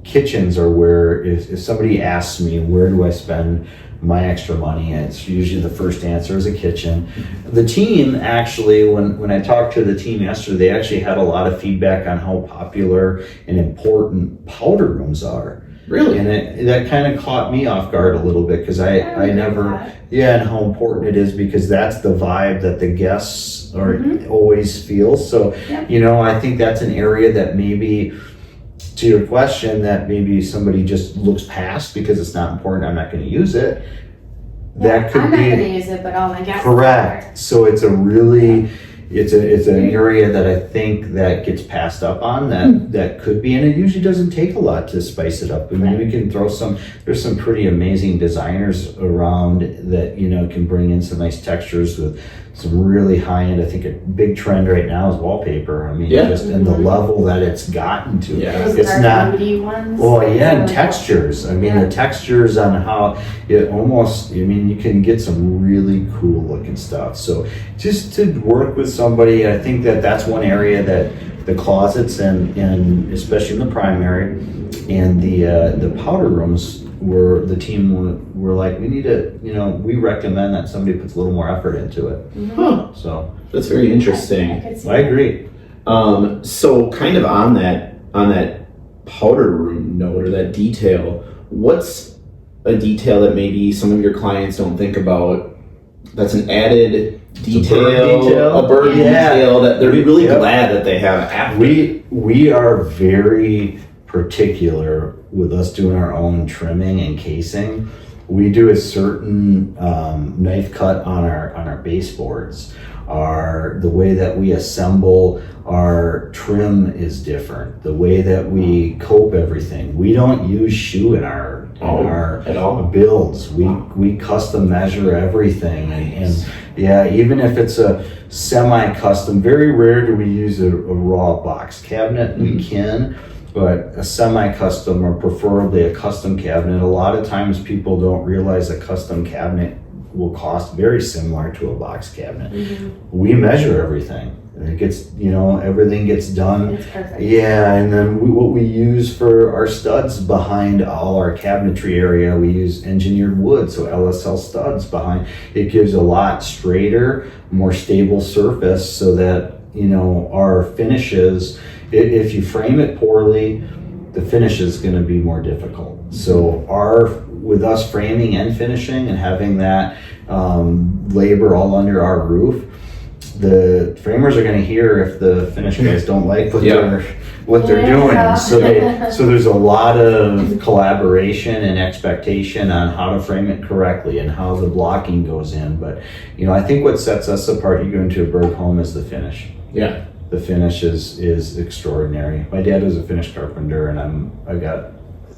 Speaker 2: kitchens are where, if somebody asks me, where do I spend my extra money, it's usually the first answer is a kitchen. The team actually, when I talked to the team yesterday, they actually had a lot of feedback on how popular and important powder rooms are.
Speaker 1: Really?
Speaker 2: And that kind of caught me off guard a little bit, because I never, and how important it is, because that's the vibe that the guests always feel. So,
Speaker 3: Yeah.
Speaker 2: I think that's an area that maybe, to your question, that maybe somebody just looks past because it's not important, I'm not going to use it. That could
Speaker 3: I'm not going to
Speaker 2: be
Speaker 3: use it, but all my guests
Speaker 2: correct. So it's a really, it's an area that I think that gets passed up on, that could be, and it usually doesn't take a lot to spice it up. I mean, we can throw there's some pretty amazing designers around that, can bring in some nice textures with some really high end. I think a big trend right now is wallpaper. I mean, just in the level that it's gotten to.
Speaker 1: Yeah.
Speaker 3: Those
Speaker 2: It's
Speaker 3: are
Speaker 2: not,
Speaker 3: moody ones.
Speaker 2: oh yeah, and
Speaker 3: Really
Speaker 2: textures. I mean,
Speaker 3: Yeah.
Speaker 2: the textures on how it almost, you can get some really cool looking stuff. So just to work with somebody, I think that's one area that the closets and especially in the primary and the powder rooms, where the team were like, we need to, we recommend that somebody puts a little more effort into it.
Speaker 1: Huh.
Speaker 2: So
Speaker 1: That's very interesting.
Speaker 3: I could see
Speaker 2: I
Speaker 3: that.
Speaker 2: agree.
Speaker 1: So kind of on that powder room note, or that detail, what's a detail that maybe some of your clients don't think about that's an added detail, a Burg detail that they're really glad that they have after?
Speaker 2: We are very particular with us doing our own trimming and casing. We do a certain knife cut on our baseboards. The way that we assemble our trim is different. The way that we cope everything. We don't use shoe in our
Speaker 1: at all.
Speaker 2: builds. We custom measure everything, and even if it's a semi-custom, very rare do we use a raw box cabinet. We can. But a semi-custom, or preferably a custom cabinet, a lot of times people don't realize a custom cabinet will cost very similar to a box cabinet. We measure everything. And it gets, everything gets done.
Speaker 3: It's perfect.
Speaker 2: Yeah, and then what we use for our studs behind all our cabinetry area, we use engineered wood, so LSL studs behind. It gives a lot straighter, more stable surface, so that, our finishes, if you frame it poorly, the finish is going to be more difficult. So with us framing and finishing and having that labor all under our roof, the framers are going to hear if the finish guys don't like what they're doing. So there's a lot of collaboration and expectation on how to frame it correctly and how the blocking goes in. But I think what sets us apart, you go into a Burg home, is the finish.
Speaker 1: Yeah.
Speaker 2: The finish is extraordinary. My dad was a finish carpenter, and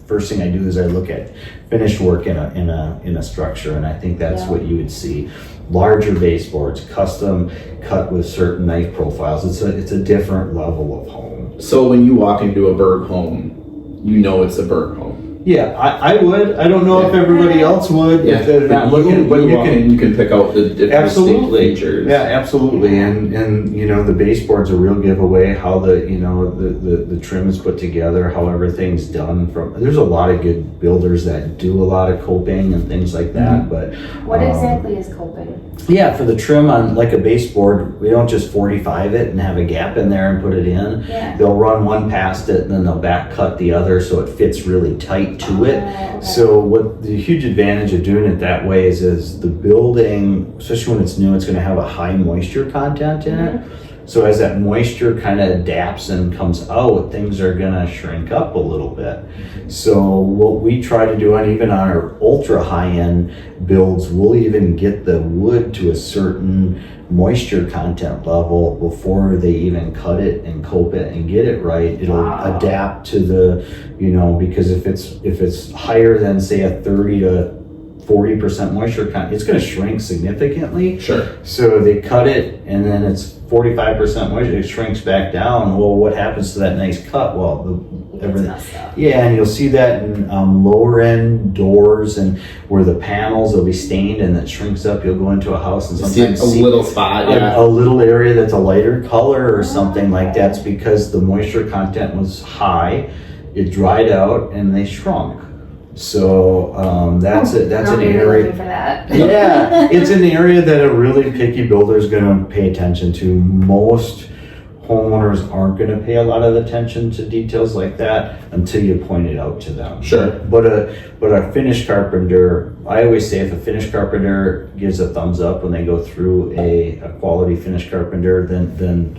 Speaker 2: first thing I do is I look at finished work in a structure, and I think that's what you would see. Larger baseboards, custom cut with certain knife profiles. It's a different level of home.
Speaker 1: So when you walk into a Burg home, it's a Burg home.
Speaker 2: Yeah, I would. I don't know if everybody else would. If they're not looking, but
Speaker 1: you can pick out the different distinct features.
Speaker 2: Yeah, absolutely. And the baseboard's a real giveaway. How the trim is put together, how everything's done. There's a lot of good builders that do a lot of coping and things like that. But
Speaker 3: what exactly is coping?
Speaker 2: Yeah, for the trim on like a baseboard, we don't just 45 it and have a gap in there and put it in.
Speaker 3: Yeah.
Speaker 2: They'll run one past it and then they'll back cut the other so it fits really tight to it.
Speaker 3: Okay.
Speaker 2: So what the huge advantage of doing it that way is the building, especially when it's new, it's going to have a high moisture content in it. So as that moisture kind of adapts and comes out, things are gonna shrink up a little bit. So what we try to do, and even on our ultra high-end builds, we'll even get the wood to a certain moisture content level before they even cut it and coat it and get it right. It'll adapt to the, because if it's higher than say a 30 to 40% moisture content, it's going to shrink significantly.
Speaker 1: Sure.
Speaker 2: So they cut it and then it's 45% moisture, it shrinks back down. Well, what happens to that nice cut? Well, everything. Yeah, and you'll see that in lower end doors and where the panels will be stained and it shrinks up. You'll go into a house and sometimes
Speaker 1: see a little spot,
Speaker 2: a little area that's a lighter color or something like that. It's because the moisture content was high, it dried out, and they shrunk. So that's an area.
Speaker 3: For that.
Speaker 2: Yeah, it's an area that a really picky builder is going to pay attention to. Most homeowners aren't going to pay a lot of attention to details like that until you point it out to them.
Speaker 1: Sure.
Speaker 2: But a finished carpenter, I always say if a finished carpenter gives a thumbs up when they go through a quality finished carpenter, then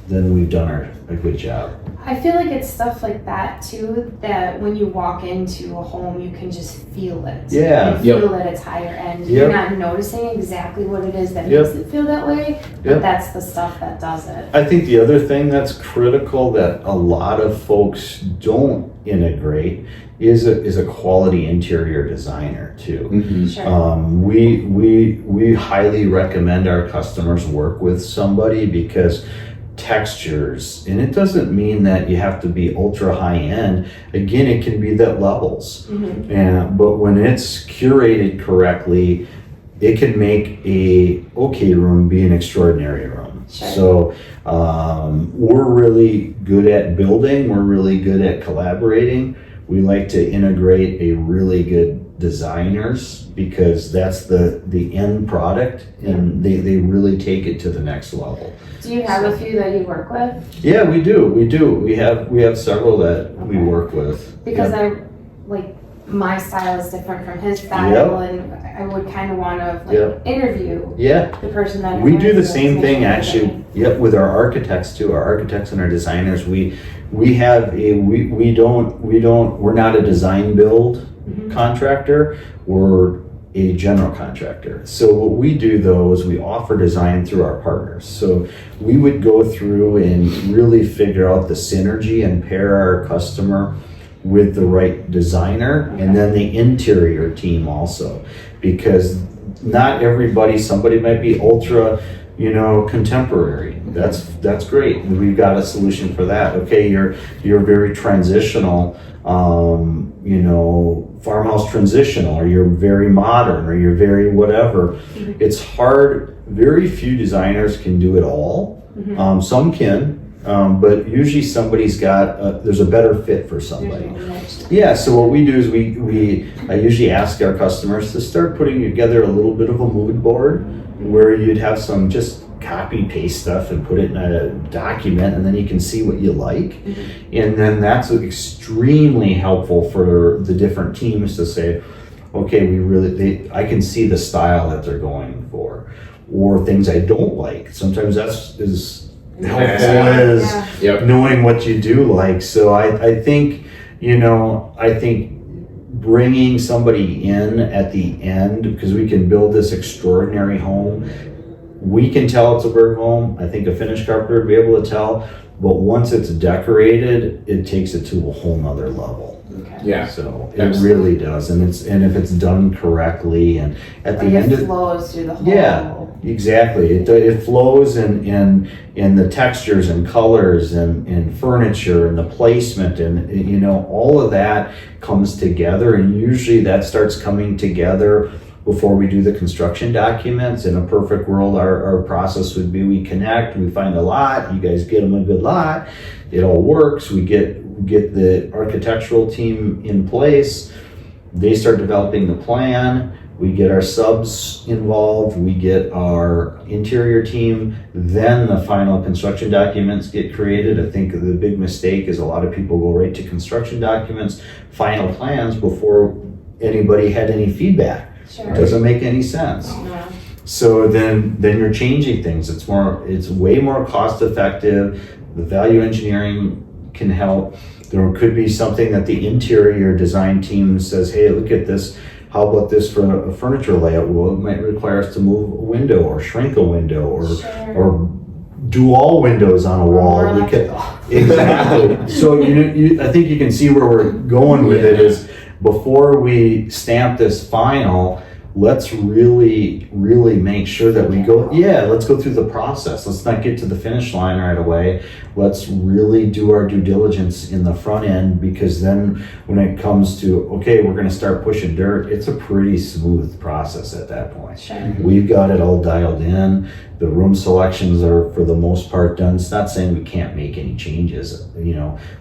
Speaker 2: we've done a good job.
Speaker 3: I feel like it's stuff like that too, that when you walk into a home, you can just feel it.
Speaker 2: Yeah.
Speaker 3: You feel that it's higher end. You're not noticing exactly what it is that makes it feel that way, but that's the stuff that does it.
Speaker 2: I think the other thing that's critical that a lot of folks don't integrate is a quality interior designer too.
Speaker 1: Mm-hmm.
Speaker 3: Sure.
Speaker 2: We highly recommend our customers work with somebody because textures, and it doesn't mean that you have to be ultra high end. Again, it can be that levels. Mm-hmm. But when it's curated correctly, it can make a okay room be an extraordinary room.
Speaker 3: Sure.
Speaker 2: So we're really good at building, we're really good at collaborating. We like to integrate a really good designers because that's the end product, and they really take it to the next level.
Speaker 3: Do you have a few that you work with?
Speaker 2: Yeah, we do. We have several that we work with.
Speaker 3: Because my style is different from his style, and I would kind of want to interview the person that
Speaker 2: we do the same thing actually. Yep, with our architects too. Our architects and our designers, we're not a design build contractor. We're a general contractor. So what we do though is we offer design through our partners. So we would go through and really figure out the synergy and pair our customer with the right designer, and then the interior team also, because not everybody, somebody might be ultra contemporary. That's great. We've got a solution for that. Okay, you're very transitional, farmhouse transitional, or you're very modern, or you're very whatever. It's hard. Very few designers can do it all. Some can, but usually somebody's got there's a better fit for somebody. Yeah. So what we do is I usually ask our customers to start putting together a little bit of a mood board where you'd have some just copy paste stuff and put it in a document, and then you can see what you like. And then that's extremely helpful for the different teams to say, okay, I can see the style that they're going for, or things I don't like. Sometimes that's as helpful as knowing what you do like. So I think bringing somebody in at the end, because we can build this extraordinary home. We can tell it's a Burg home. I think a finished carpenter would be able to tell, but once it's decorated, it takes it to a whole nother level.
Speaker 1: Yeah.
Speaker 2: So it really does, and if it's done correctly, and at the end
Speaker 3: it flows through the whole.
Speaker 2: Yeah, exactly. It flows in the textures and colors and furniture and the placement, and all of that comes together, and usually that starts coming together before we do the construction documents. In a perfect world, our process would be we connect, we find a lot, you guys get them a good lot, it all works, we get the architectural team in place, they start developing the plan, we get our subs involved, we get our interior team, then the final construction documents get created. I think the big mistake is a lot of people go right to construction documents, final plans, before anybody had any feedback.
Speaker 3: Sure.
Speaker 2: It doesn't make any sense.
Speaker 3: No.
Speaker 2: So then you're changing things. It's way more cost effective. The value engineering can help. There could be something that the interior design team says, hey, look at this. How about this for a furniture layout? Well, it might require us to move a window or shrink a window or do all windows on a wall. Exactly. So I think you can see where we're going with it is before we stamp this final, let's really make sure that let's go through the process. Let's not get to the finish line right away. Let's really do our due diligence in the front end, because then when it comes to, okay, we're going to start pushing dirt, it's a pretty smooth process at that point.
Speaker 3: Sure.
Speaker 2: We've got it all dialed in. The room selections are for the most part done. It's not saying we can't make any changes.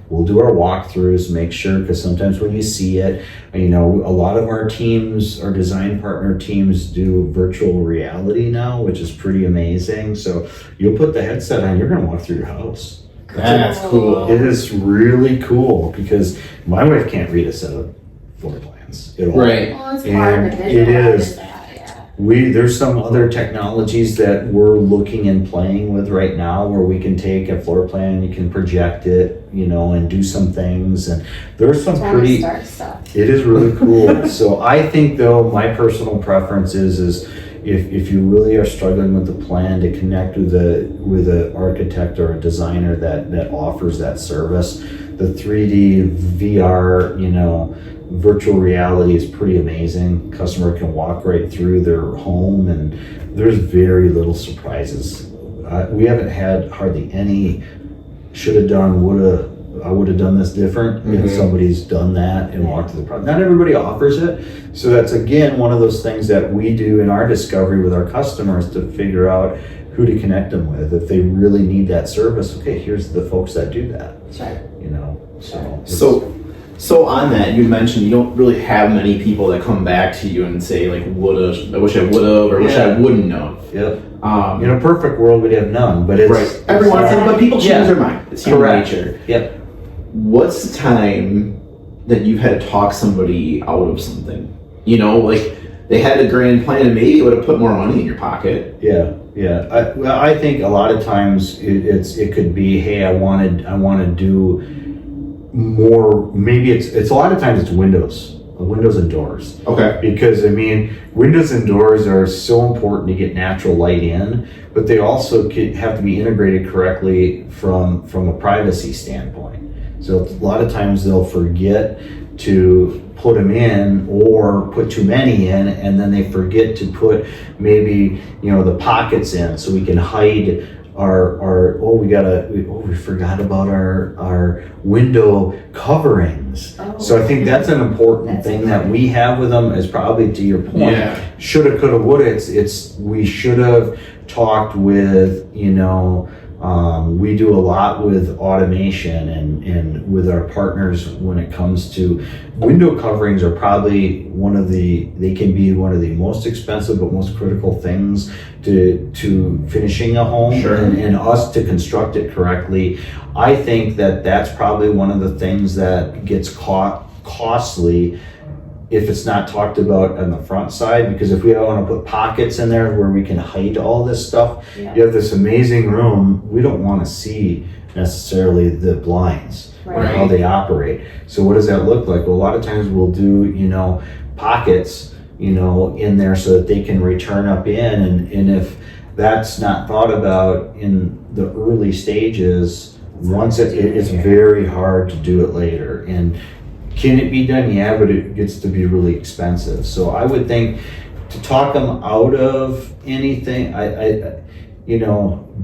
Speaker 2: We'll do our walkthroughs, make sure, because sometimes when you see it, a lot of our teams, our design partner teams, do virtual reality now, which is pretty amazing. So you'll put the headset on, you're going to walk through your house.
Speaker 1: That's cool.
Speaker 2: It is really cool because my wife can't read a set of floor plans at all.
Speaker 1: Right.
Speaker 3: Well, it's hard to
Speaker 2: And it
Speaker 3: visualize
Speaker 2: is.
Speaker 3: that, yeah.
Speaker 2: There's some other technologies that we're looking and playing with right now where we can take a floor plan, you can project it, and do some things. And there's some
Speaker 3: Tony
Speaker 2: pretty,
Speaker 3: Stark stuff.
Speaker 2: it is really cool. So I think though, my personal preference is if you really are struggling with the plan, to connect with an architect or a designer that offers that service. The 3D VR, virtual reality is pretty amazing. Customer can walk right through their home and there's very little surprises. We haven't had hardly any should have done, I would have done this different if somebody's done that and walked through the process. Not everybody offers it. So that's again one of those things that we do in our discovery with our customers to figure out who to connect them with. If they really need that service, okay, here's the folks that do that.
Speaker 3: Sure.
Speaker 1: So on that, you mentioned you don't really have many people that come back to you and say like, I wish I would have, or wish I wouldn't have.
Speaker 2: Yep. In a perfect world, we'd have none, but it's
Speaker 1: right. Everyone, but people change their mind. It's human nature.
Speaker 2: Yep.
Speaker 1: What's the time that you've had to talk somebody out of something? Like they had a grand plan and maybe it would have put more money in your pocket.
Speaker 2: Yeah. I think a lot of times it could be, hey, I want to do more. Maybe it's a lot of times it's windows and doors.
Speaker 1: Okay.
Speaker 2: Because windows and doors are so important to get natural light in, but they also have to be integrated correctly from a privacy standpoint. So a lot of times they'll forget to put them in or put too many in, and then they forget to put maybe the pockets in so we can hide we forgot about our window coverings. So I think that's an important thing that we have with them, is probably to your point.
Speaker 1: Yeah.
Speaker 2: Shoulda, coulda, woulda. We should have talked with, we do a lot with automation and with our partners when it comes to window coverings are probably they can be one of the most expensive but most critical things to finishing a home.
Speaker 1: Sure.
Speaker 2: and us to construct it correctly. I think that's probably one of the things that gets costly if it's not talked about on the front side, because if we want to put pockets in there where we can hide all this stuff, you have this amazing room, we don't want to see necessarily the blinds or how they operate. So what does that look like? Well, a lot of times we'll do, pockets, in there so that they can return up in, and if that's not thought about in the early stages, once it's very hard to do it later. And can it be done? Yeah, but it gets to be really expensive. So I would think to talk them out of anything,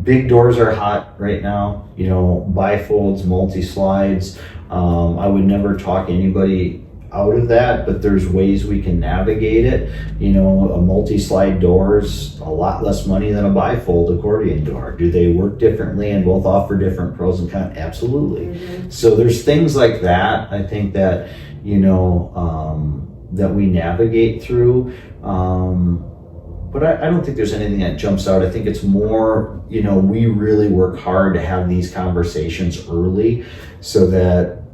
Speaker 2: big doors are hot right now, bifolds, multi-slides. I would never talk anybody out of that, but there's ways we can navigate it. A multi-slide door's a lot less money than a bifold accordion door. Do they work differently and both offer different pros and cons? Absolutely. Mm-hmm. So there's things like that, I think that, that we navigate through. But I don't think there's anything that jumps out. I think it's more, we really work hard to have these conversations early so that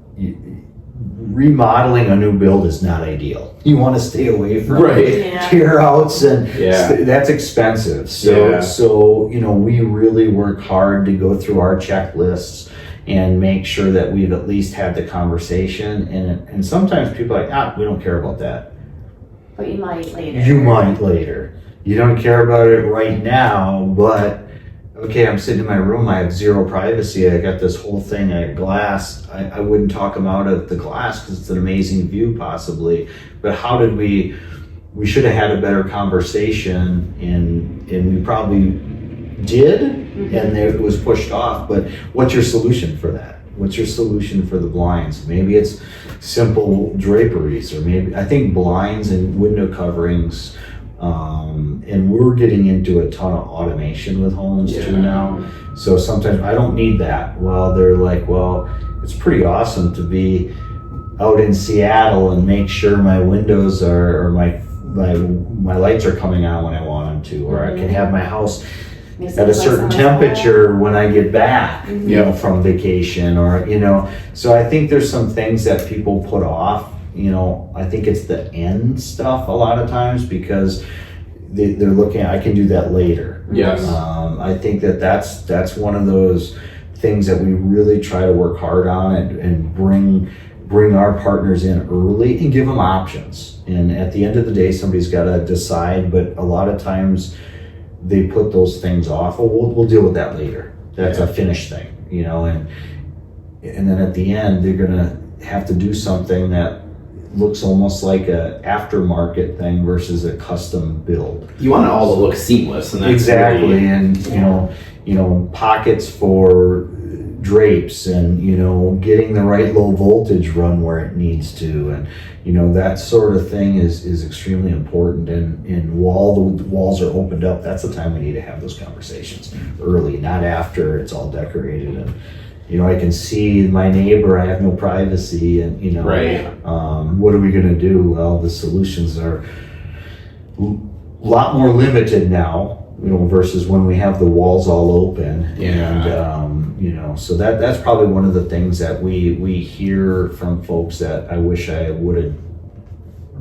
Speaker 2: remodeling a new build is not ideal. You want to stay away from
Speaker 3: Yeah.
Speaker 2: tear outs, and
Speaker 1: Yeah.
Speaker 2: that's expensive. So,
Speaker 1: Yeah.
Speaker 2: so we really work hard to go through our checklists and make sure that we've at least had the conversation. And sometimes people are like, we don't care about that.
Speaker 3: But you might later.
Speaker 2: You might later. You don't care about it right now, but okay, I'm sitting in my room, I have zero privacy, I got this whole thing, I have glass. I wouldn't talk them out of the glass because it's an amazing view possibly, but how did we should have had a better conversation, and we probably did, and it was pushed off, but what's your solution for that? What's your solution for the blinds? Maybe it's simple draperies, or maybe, I think blinds and window coverings, and we're getting into a ton of automation with homes too now. So sometimes I don't need that. Well, they're like, well, it's pretty awesome to be out in Seattle and make sure my windows are, or my lights are coming on when I want them to, or I can have my house at a certain temperature when I get back, from vacation, or, so I think there's some things that people put off. I think it's the end stuff a lot of times because they're looking at, I can do that later.
Speaker 1: Yes.
Speaker 2: I think that's one of those things that we really try to work hard on, and bring our partners in early and give them options. And at the end of the day, somebody's got to decide, but a lot of times they put those things off. Oh, we'll deal with that later. That's a finished thing, and then at the end, they're gonna have to do something that looks almost like a aftermarket thing versus a custom build.
Speaker 1: You want it all to look seamless, and that's
Speaker 2: Exactly,
Speaker 1: really,
Speaker 2: and pockets for drapes, and getting the right low voltage run where it needs to, and that sort of thing is extremely important. And while the walls are opened up, that's the time we need to have those conversations early, not after it's all decorated and I can see my neighbor, I have no privacy, and
Speaker 1: right.
Speaker 2: What are we going to do? Well, the solutions are a lot more limited now, versus when we have the walls all open. And so that's probably one of the things that we hear from folks, that I wish I would have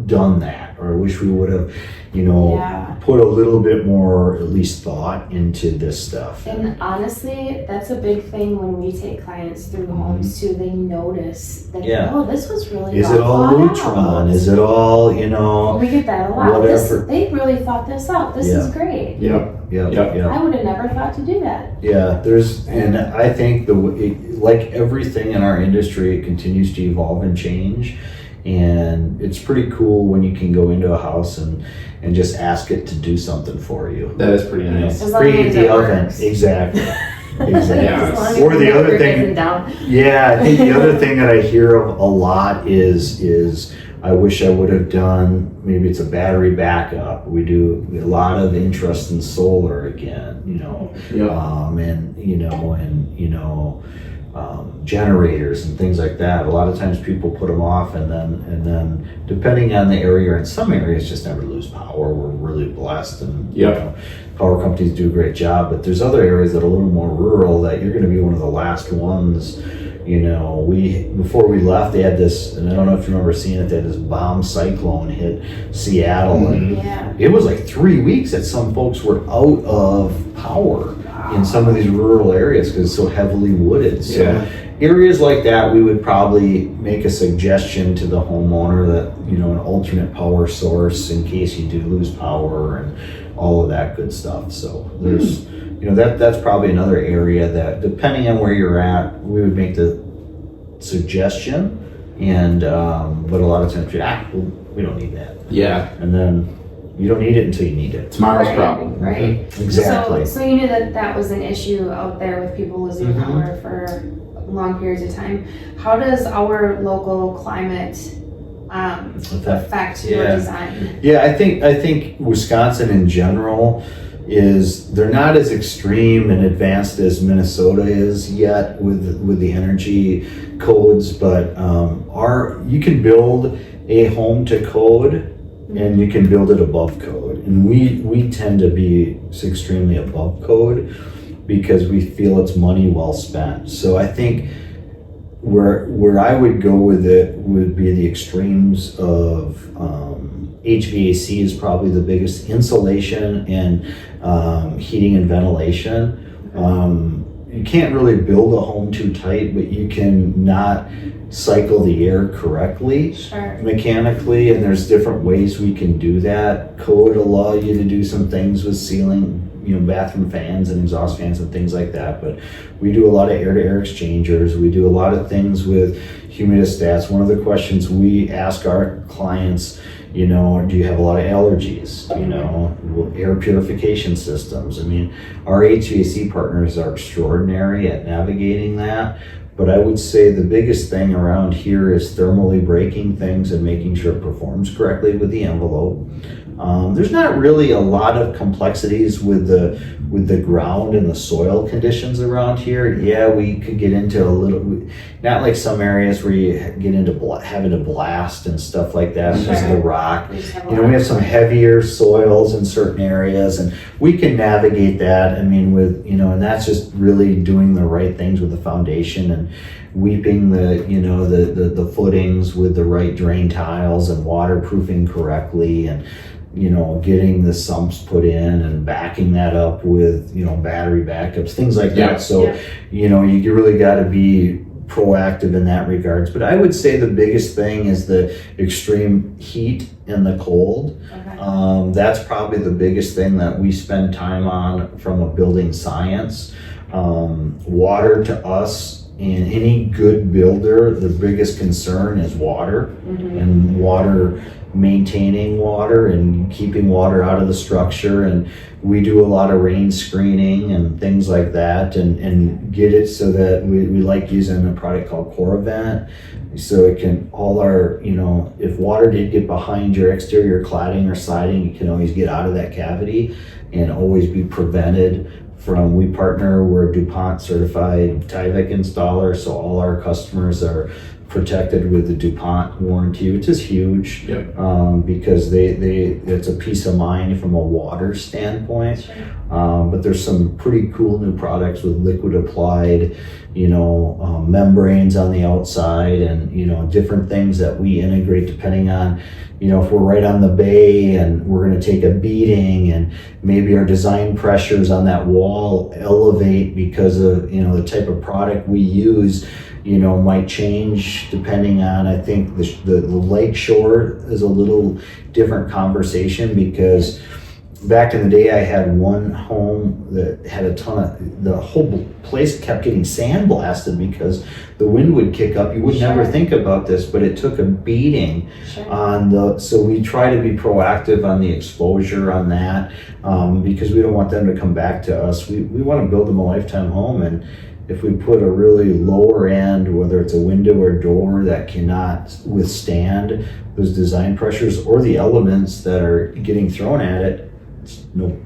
Speaker 2: done that, or I wish we would have put a little bit more, at least, thought into this stuff.
Speaker 3: And honestly, that's a big thing when we take clients through homes too. They notice that, this was really
Speaker 2: Is it all Lutron? Is it all,
Speaker 3: We get that a lot.
Speaker 2: whatever.
Speaker 3: They really thought this out. This is great.
Speaker 2: Yep.
Speaker 3: I would have never thought to do that.
Speaker 2: Yeah, and I think like everything in our industry, it continues to evolve and change. And it's pretty cool when you can go into a house and just ask it to do something for you.
Speaker 1: That is pretty nice.
Speaker 3: As long
Speaker 2: Create
Speaker 3: as
Speaker 2: the
Speaker 3: it
Speaker 2: oven.
Speaker 3: works.
Speaker 2: Exactly.
Speaker 3: As long as
Speaker 2: Or the
Speaker 3: the
Speaker 2: other
Speaker 3: work
Speaker 2: thing,
Speaker 3: isn't down.
Speaker 2: I think the other thing that I hear of a lot is I wish I would have done, maybe it's a battery backup. We do a lot of interest in solar again, generators and things like that. A lot of times people put them off, and then depending on the area, in some areas just never lose power. We're really blessed, and power companies do a great job, but there's other areas that are a little more rural that you're going to be one of the last ones. Before we left, they had this, and I don't know if you remember seeing it, they had this bomb cyclone hit Seattle, and it was like 3 weeks that some folks were out of power in some of these rural areas because it's so heavily wooded. So areas like that, we would probably make a suggestion to the homeowner that, an alternate power source in case you do lose power and all of that good stuff. So there's, that's probably another area that, depending on where you're at, we would make the suggestion. And, but a lot of times, we don't need that.
Speaker 1: Yeah.
Speaker 2: And then you don't need it until you need it.
Speaker 1: Tomorrow's problem.
Speaker 3: Right.
Speaker 2: Exactly.
Speaker 3: So you knew that was an issue out there with people losing power for long periods of time. How does our local climate affect your design?
Speaker 2: Yeah, I think Wisconsin in general they're not as extreme and advanced as Minnesota is yet with the energy codes, but you can build a home to code, and you can build it above code, and we tend to be extremely above code because we feel it's money well spent. So I think where I would go with it would be the extremes of HVAC is probably the biggest, insulation and heating and ventilation. You can't really build a home too tight, but you can not cycle the air correctly mechanically, and there's different ways we can do that. Code allow you to do some things with ceiling, bathroom fans and exhaust fans and things like that, but we do a lot of air-to-air exchangers. We do a lot of things with humidistats. One of the questions we ask our clients, do you have a lot of allergies? Air purification systems. I mean, our HVAC partners are extraordinary at navigating that. But I would say the biggest thing around here is thermally breaking things and making sure it performs correctly with the envelope. There's not really a lot of complexities with the ground and the soil conditions around here. Yeah, we could get into a little, not like some areas where you get into having to blast and stuff like that because of the rock. We have some heavier soils in certain areas, and we can navigate that. I mean, and that's just really doing the right things with the foundation and weeping the footings with the right drain tiles and waterproofing correctly, and getting the sumps put in and backing that up with battery backups, things like that. So you really got to be proactive in that regards. But I would say the biggest thing is the extreme heat and the cold. That's probably the biggest thing that we spend time on from a building science. Water to us, and any good builder, the biggest concern is water, and maintaining water and keeping water out of the structure. And we do a lot of rain screening and things like that, and get it so that we like using a product called CoreVent, so it can if water did get behind your exterior cladding or siding, you can always get out of that cavity and always be prevented from. We're a DuPont certified Tyvek installer, so all our customers are protected with the DuPont warranty, which is huge. Because it's a peace of mind from a water standpoint. But there's some pretty cool new products with liquid applied, membranes on the outside, and different things that we integrate depending on if we're right on the bay and we're going to take a beating, and maybe our design pressures on that wall elevate because of the type of product we use, might change depending on, I think the lake shore is a little different conversation, because back in the day I had one home that had the whole place kept getting sandblasted because the wind would kick up. You would never think about this, but it took a beating so we try to be proactive on the exposure on that, because we don't want them to come back to us. We want to build them a lifetime home, and if we put a really lower end, whether it's a window or door that cannot withstand those design pressures or the elements that are getting thrown at it,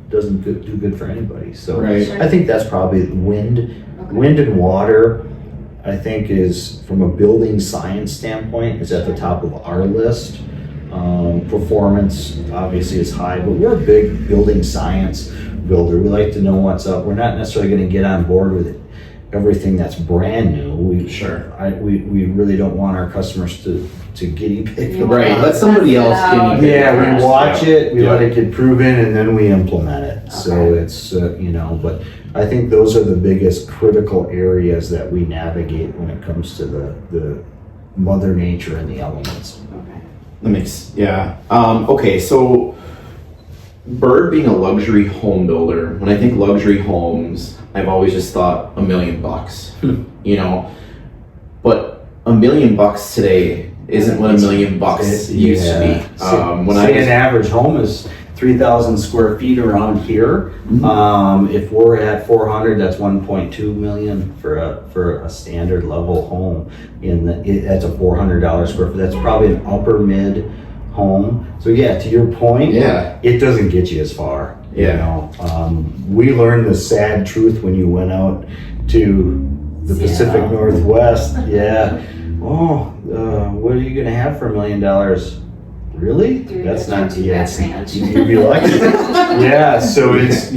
Speaker 2: doesn't do good for anybody. So I think that's probably wind and water. I think is, from a building science standpoint, is at the top of our list. Performance obviously is high, but we're a big building science builder. We like to know what's up. We're not necessarily going to get on board with everything that's brand new. We really don't want our customers to guinea pig.
Speaker 1: Let somebody else guinea pig.
Speaker 2: Yeah, we watch it, we let it get proven, and then we implement it. So it's but I think those are the biggest critical areas that we navigate when it comes to the mother nature and the elements.
Speaker 1: That makes so Burg being a luxury home builder, when I think luxury homes, I've always just thought $1 million, but $1 million today isn't what $1 million used to be.
Speaker 2: An average home is 3,000 square feet around here. If we're at 400, that's 1.2 million for a standard level home. That's a $400 square foot. That's probably an upper mid home. So to your point, it doesn't get you as far. We learned the sad truth when you went out to the Pacific Northwest. What are you gonna have for $1 million? Really? That's not you'd be lucky. So it's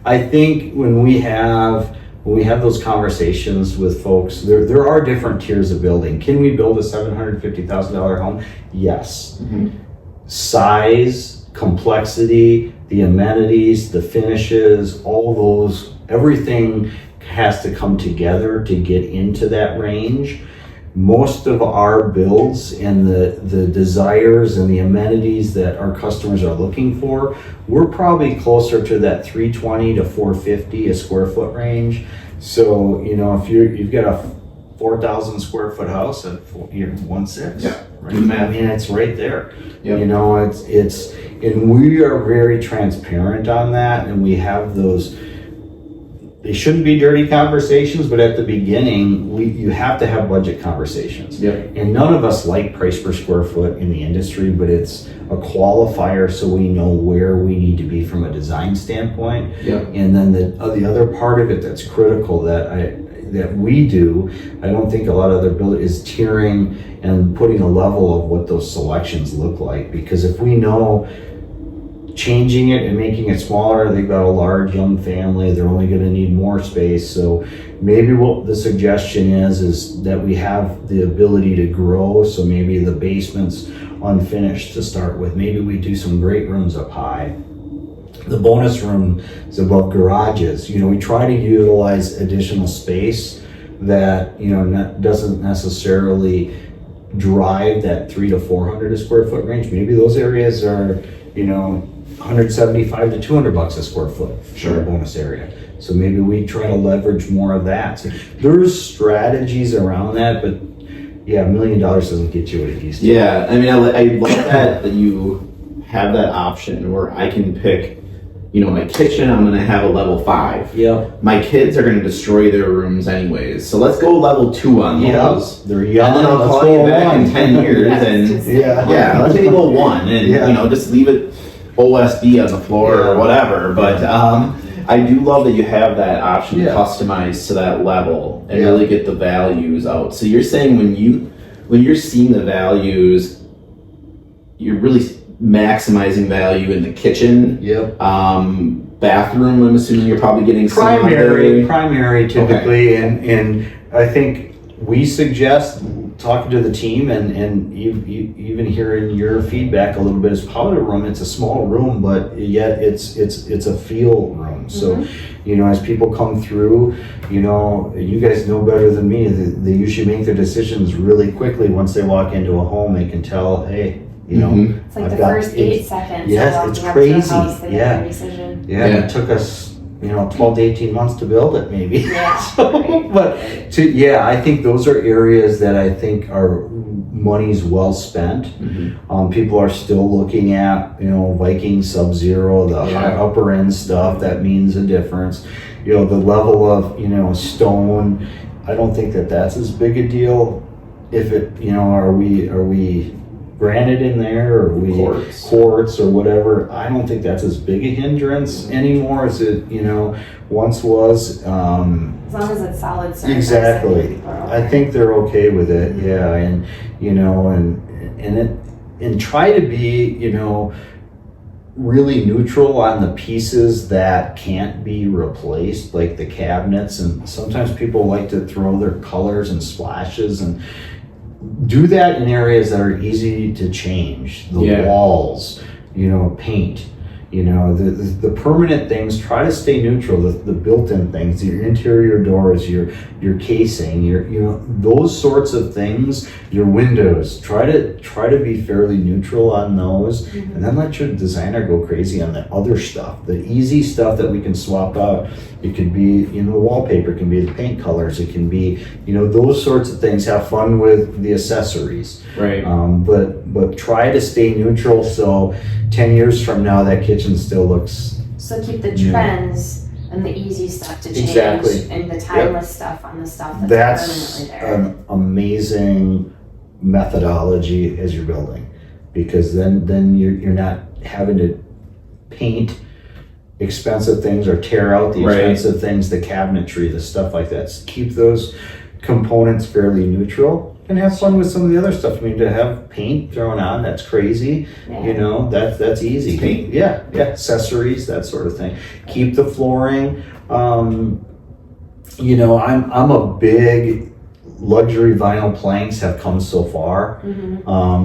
Speaker 2: I think when we have when we have those conversations with folks, there are different tiers of building. Can we build a $750,000 home? Yes. Size, complexity, the amenities, the finishes, all those, everything has to come together to get into that range. Most of our builds and the desires and the amenities that our customers are looking for, we're probably closer to that 320 to 450 a square foot range. So, you know, if you've got a 4,000 square foot house at 1.6,
Speaker 1: yeah,
Speaker 2: right? I mean, it's right there.
Speaker 1: Yep.
Speaker 2: You know, it's, and we are very transparent on that, and we have those. They shouldn't be dirty conversations, but at the beginning, you have to have budget conversations.
Speaker 1: Yep.
Speaker 2: And none of us like price per square foot in the industry, but it's a qualifier so we know where we need to be from a design standpoint.
Speaker 1: Yep.
Speaker 2: And then the other part of it that's critical that we do, I don't think a lot of other builders, is tiering and putting a level of what those selections look like. Because if we know changing it and making it smaller, they've got a large young family, they're only going to need more space. So maybe what the suggestion is that we have the ability to grow. So maybe the basement's unfinished to start with. Maybe we do some great rooms up high. The bonus room is above garages. You know, we try to utilize additional space that, you know, doesn't necessarily drive that 300 to 400 a square foot range. Maybe those areas are, you know, 175 to 200 bucks a square foot for a bonus area. So maybe we try to leverage more of that. So there's strategies around that, but yeah, $1 million doesn't get you what it used to.
Speaker 1: Yeah, I mean, I love that you have that option where I can pick, you know, my kitchen, I'm going to have a level 5.
Speaker 2: Yeah.
Speaker 1: My kids are going to destroy their rooms anyways. So let's go level 2 on those.
Speaker 2: They're young.
Speaker 1: And then I'll call you back in 10 years and
Speaker 3: Yeah.
Speaker 1: let's maybe go 1 and, you know, just leave it OSB on the floor or whatever. But I do love that you have that option to customize to that level and really get the values out. So you're saying when you're seeing the values, you're really maximizing value in the kitchen.
Speaker 2: Yep.
Speaker 1: Bathroom, I'm assuming you're probably getting
Speaker 2: primary typically, and I think we suggest, talking to the team and you even hearing your feedback a little bit, is powder room. It's a small room, but yet it's a feel room. So, you know, as people come through, you know, you guys know better than me. They usually make their decisions really quickly once they walk into a home. They can tell, hey, you know,
Speaker 3: it's like the first 8 seconds.
Speaker 2: Yes, it's crazy. It took us, you know, 12 to 18 months to build it, maybe.
Speaker 3: Yeah.
Speaker 2: But I think those are areas that I think are money's well spent. People are still looking at, you know, Viking Sub-Zero, the upper end stuff that means a difference. You know, the level of, you know, stone, I don't think that's as big a deal. If it, you know, are we granite in there, or we quartz or whatever? I don't think that's as big a hindrance anymore as it, you know, once was.
Speaker 3: As long as it's solid surface.
Speaker 2: Exactly. I think they're okay with it. Yeah, and you know, and try to be, you know, really neutral on the pieces that can't be replaced, like the cabinets. And sometimes people like to throw their colors and splashes, and do that in areas that are easy to change. The walls, you know, paint, you know, the permanent things. Try to stay neutral. The built-in things, your interior doors, your casing, you know, those sorts of things. Your windows. Try to be fairly neutral on those, and then let your designer go crazy on the other stuff, the easy stuff that we can swap out. It could be, you know, the wallpaper, can be the paint colors. It can be, you know, those sorts of things. Have fun with the accessories.
Speaker 1: Right.
Speaker 2: But try to stay neutral, so 10 years from now that kitchen still looks.
Speaker 3: So keep the trends and the easy stuff to change, and the timeless stuff on the stuff that's permanently there.
Speaker 2: An amazing methodology as you're building, because then you're not having to paint expensive things or tear out the expensive things, the cabinetry, the stuff like that. So keep those components fairly neutral and have fun with some of the other stuff. I mean, to have paint thrown on, that's crazy. You know, that's easy. you know, I'm a big luxury vinyl planks have come so far.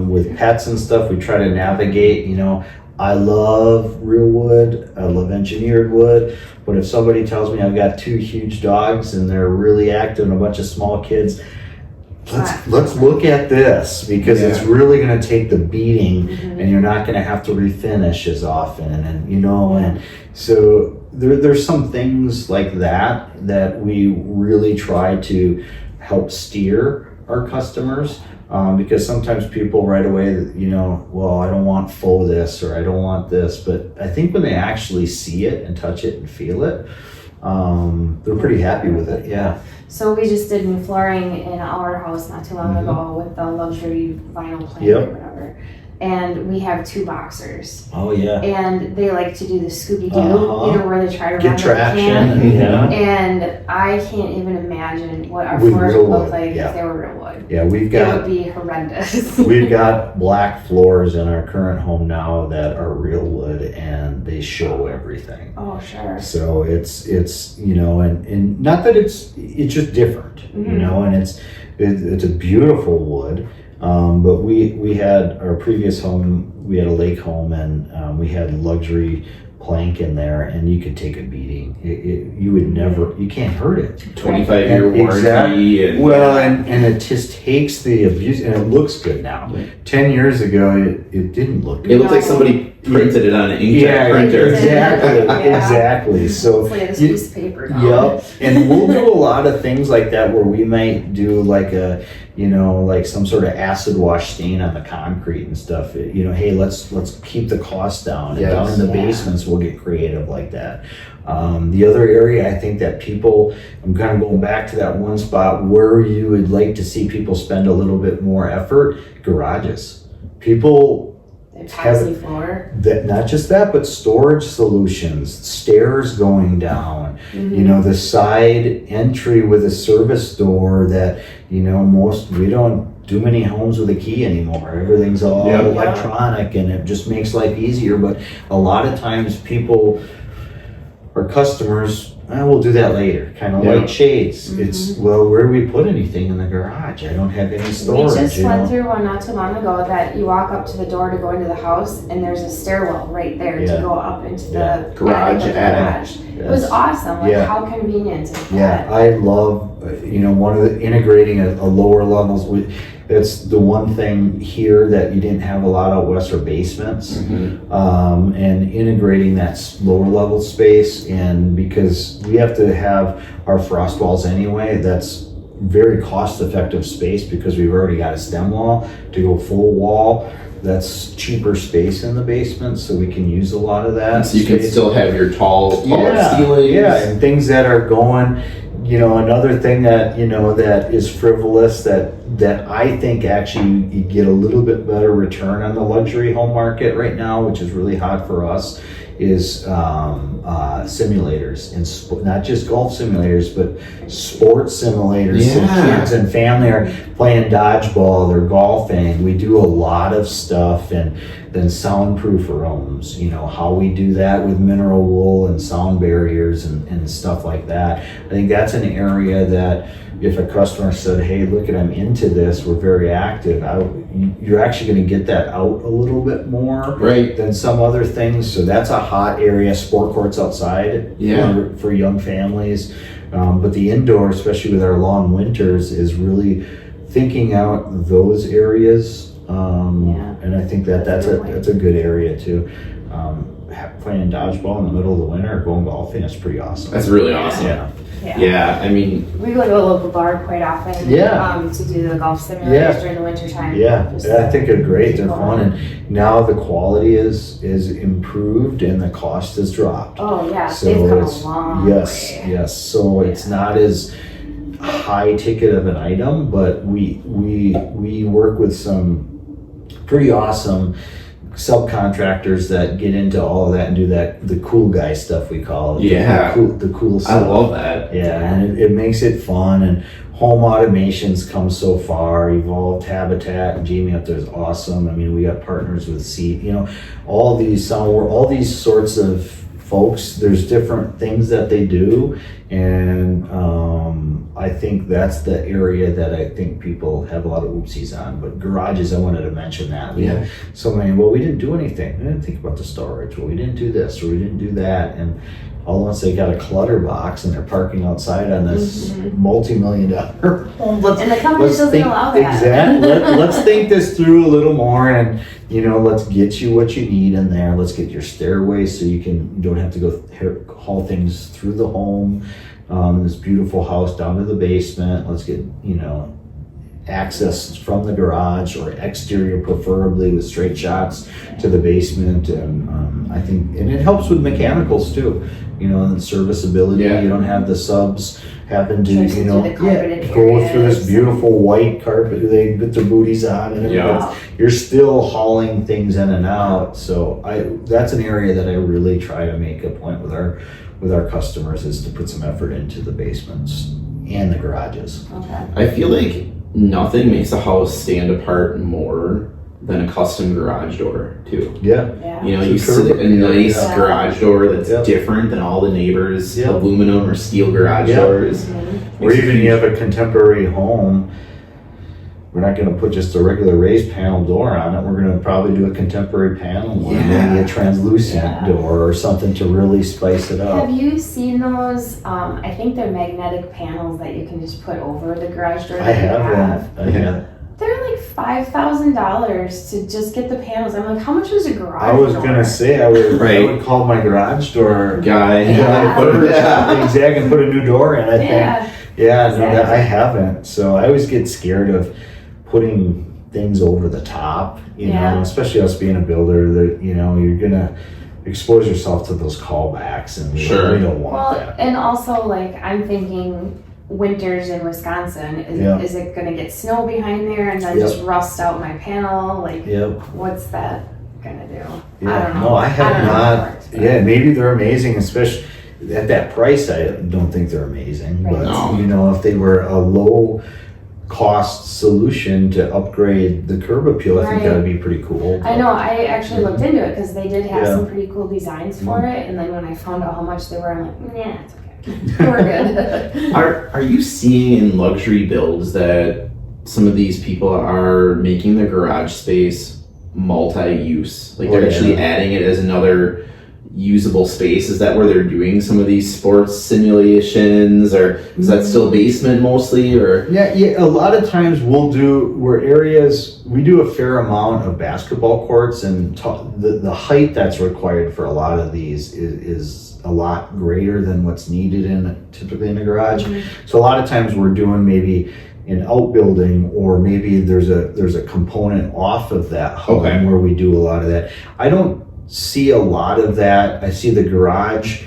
Speaker 2: With pets and stuff, we try to navigate, you know, I love real wood, I love engineered wood, but if somebody tells me I've got 2 huge dogs and they're really active and a bunch of small kids, let's look at this, because it's really going to take the beating, and you're not going to have to refinish as often, and you know, and so there's some things like that we really try to help steer our customers. Because sometimes people right away, you know, well, I don't want faux this, or I don't want this, but I think when they actually see it and touch it and feel it, they're pretty happy with it. Yeah.
Speaker 3: So we just did new flooring in our house not too long ago with the luxury vinyl plank or whatever. And we have 2 boxers.
Speaker 2: Oh yeah.
Speaker 3: And they like to do the Scooby-Doo, you know, where they try to
Speaker 2: get
Speaker 3: run
Speaker 2: traction.
Speaker 3: Yeah. And I can't even imagine what our floors would look like if they were real wood.
Speaker 2: Yeah, it would
Speaker 3: be horrendous.
Speaker 2: We've got black floors in our current home now that are real wood, and they show everything.
Speaker 3: Oh sure.
Speaker 2: So it's you know, and not that it's just different, you know, and it's a beautiful wood. But we had our previous home, we had a lake home, and we had luxury plank in there, and you could take a beating. You would never, you can't hurt it.
Speaker 1: 25-year warranty.
Speaker 2: And it just takes the abuse, and it looks good now. 10 years ago, it didn't look good.
Speaker 1: It looked like somebody printed it on an inkjet printer.
Speaker 2: Exactly. So
Speaker 3: it's like this piece of paper.
Speaker 2: Yep. And we'll do a lot of things like that, where we might do like a, you know, like some sort of acid wash stain on the concrete and stuff. You know, hey, let's keep the cost down. And down in the basements, we'll get creative like that. The other area I think that people, I'm kind of going back to that one spot where you would like to see people spend a little bit more effort, garages. People
Speaker 3: epoxy floor.
Speaker 2: That, not just that, but storage solutions, stairs going down, you know, the side entry with a service door that, you know, we don't do many homes with a key anymore. Everything's all electronic, and it just makes life easier. But a lot of times people, our customers, we'll do that later. Kind of light shades. It's, well, where do we put anything in the garage? I don't have any storage.
Speaker 3: We just went through one not too long ago that you walk up to the door to go into the house, and there's a stairwell right there to go up into the
Speaker 1: garage.
Speaker 3: It was awesome. Like how convenient is that?
Speaker 2: Yeah, I love, you know, one of the integrating a lower levels with. That's the one thing here that you didn't have a lot out west, are basements, and integrating that lower level space. And because we have to have our frost walls anyway, that's very cost effective space, because we've already got a stem wall. To go full wall, that's cheaper space in the basement, so we can use a lot of that.
Speaker 1: So you can still have your tall ceilings.
Speaker 2: Yeah, and things that are going. You know, another thing that, you know, that is frivolous, that I think actually you get a little bit better return on the luxury home market right now, which is really hot for us, is simulators, and not just golf simulators, but sports simulators. So kids and family are playing dodgeball, they're golfing. We do a lot of stuff, and then soundproof rooms, you know, how we do that with mineral wool and sound barriers and stuff like that. I think that's an area that if a customer said, hey, look, I'm into this, we're very active, you're actually going to get that out a little bit more than some other things. So that's a hot area. Sport courts outside for young families. But the indoor, especially with our long winters, is really thinking out those areas. And I think that's a good area too. Playing dodgeball in the middle of the winter or going golfing, that's pretty awesome.
Speaker 1: That's really awesome. Yeah, I mean,
Speaker 3: we go to a local bar quite often to do the golf simulators during the winter time.
Speaker 2: I think they're great. They're fun, and now the quality is improved and the cost has dropped.
Speaker 3: Oh yeah,
Speaker 2: so
Speaker 3: they've come a long way.
Speaker 2: Yes. So it's not as high ticket of an item, but we work with some pretty awesome subcontractors that get into all of that and do the cool guy stuff, we call it. The cool stuff.
Speaker 1: I love that.
Speaker 2: And it makes it fun, and home automations come so far. Evolved Habitat and Jamie up there is awesome. I mean, we got partners with Seat, you know, all these sorts of folks. There's different things that they do, and I think that's the area that I think people have a lot of oopsies on. But garages, I wanted to mention that. We had so many, well, we didn't do anything. We didn't think about the storage. Well, we didn't do this, or we didn't do that. And all once they got a clutter box and they're parking outside on this multi-million-dollar home.
Speaker 3: And the company doesn't allow that.
Speaker 2: Exactly. Let's think this through a little more, and let's get you what you need in there. Let's get your stairway so you don't have to go haul things through the home. This beautiful house down to the basement. Let's get access from the garage or exterior, preferably with straight shots to the basement. And I think, and it helps with mechanicals too. And serviceability. You don't have the subs happen to go through this beautiful white carpet. They put their booties on, and you're still hauling things in and out. So that's an area that I really try to make a point with our customers, is to put some effort into the basements and the garages.
Speaker 3: Okay.
Speaker 1: I feel like nothing makes a house stand apart more than a custom garage door too. You see a nice garage door that's different than all the neighbors' aluminum or steel garage doors.
Speaker 2: Or even you have a contemporary home, we're not going to put just a regular raised panel door on it. We're going to probably do a contemporary panel or maybe a translucent door or something to really spice it up.
Speaker 3: Have you seen those? I think they're magnetic panels that you can just put over the garage door.
Speaker 2: I have.
Speaker 3: They're like $5,000 to just get the panels. I'm like, how much is a garage door?
Speaker 2: I was gonna say I would call my garage door
Speaker 1: guy.
Speaker 2: Exactly, and put a new door in. I think. I haven't. So I always get scared of putting things over the top. Especially us being a builder. That you're gonna expose yourself to those callbacks, and we don't want that.
Speaker 3: And also, like, I'm thinking, winters in Wisconsin, is it going to get snow behind there and then just rust out my panel? Like, what's that going to do? I don't know.
Speaker 2: No, I have not. Maybe they're amazing, especially at that price. I don't think they're amazing, but if they were a low cost solution to upgrade the curb appeal, I think that would be pretty cool.
Speaker 3: I know. I actually looked into it because they did have some pretty cool designs for it, and then when I found out how much they were, I'm like, nah, it's okay. We're good.
Speaker 1: Are you seeing in luxury builds that some of these people are making their garage space multi-use? Like they're actually adding it as another usable space? Is that where they're doing some of these sports simulations, or is that still basement mostly? Or
Speaker 2: a lot of times we do a fair amount of basketball courts, and the height that's required for a lot of these is a lot greater than what's needed typically in a garage. So a lot of times we're doing maybe an outbuilding, or maybe there's a component off of that home where we do a lot of that. I don't see a lot of that. I see the garage,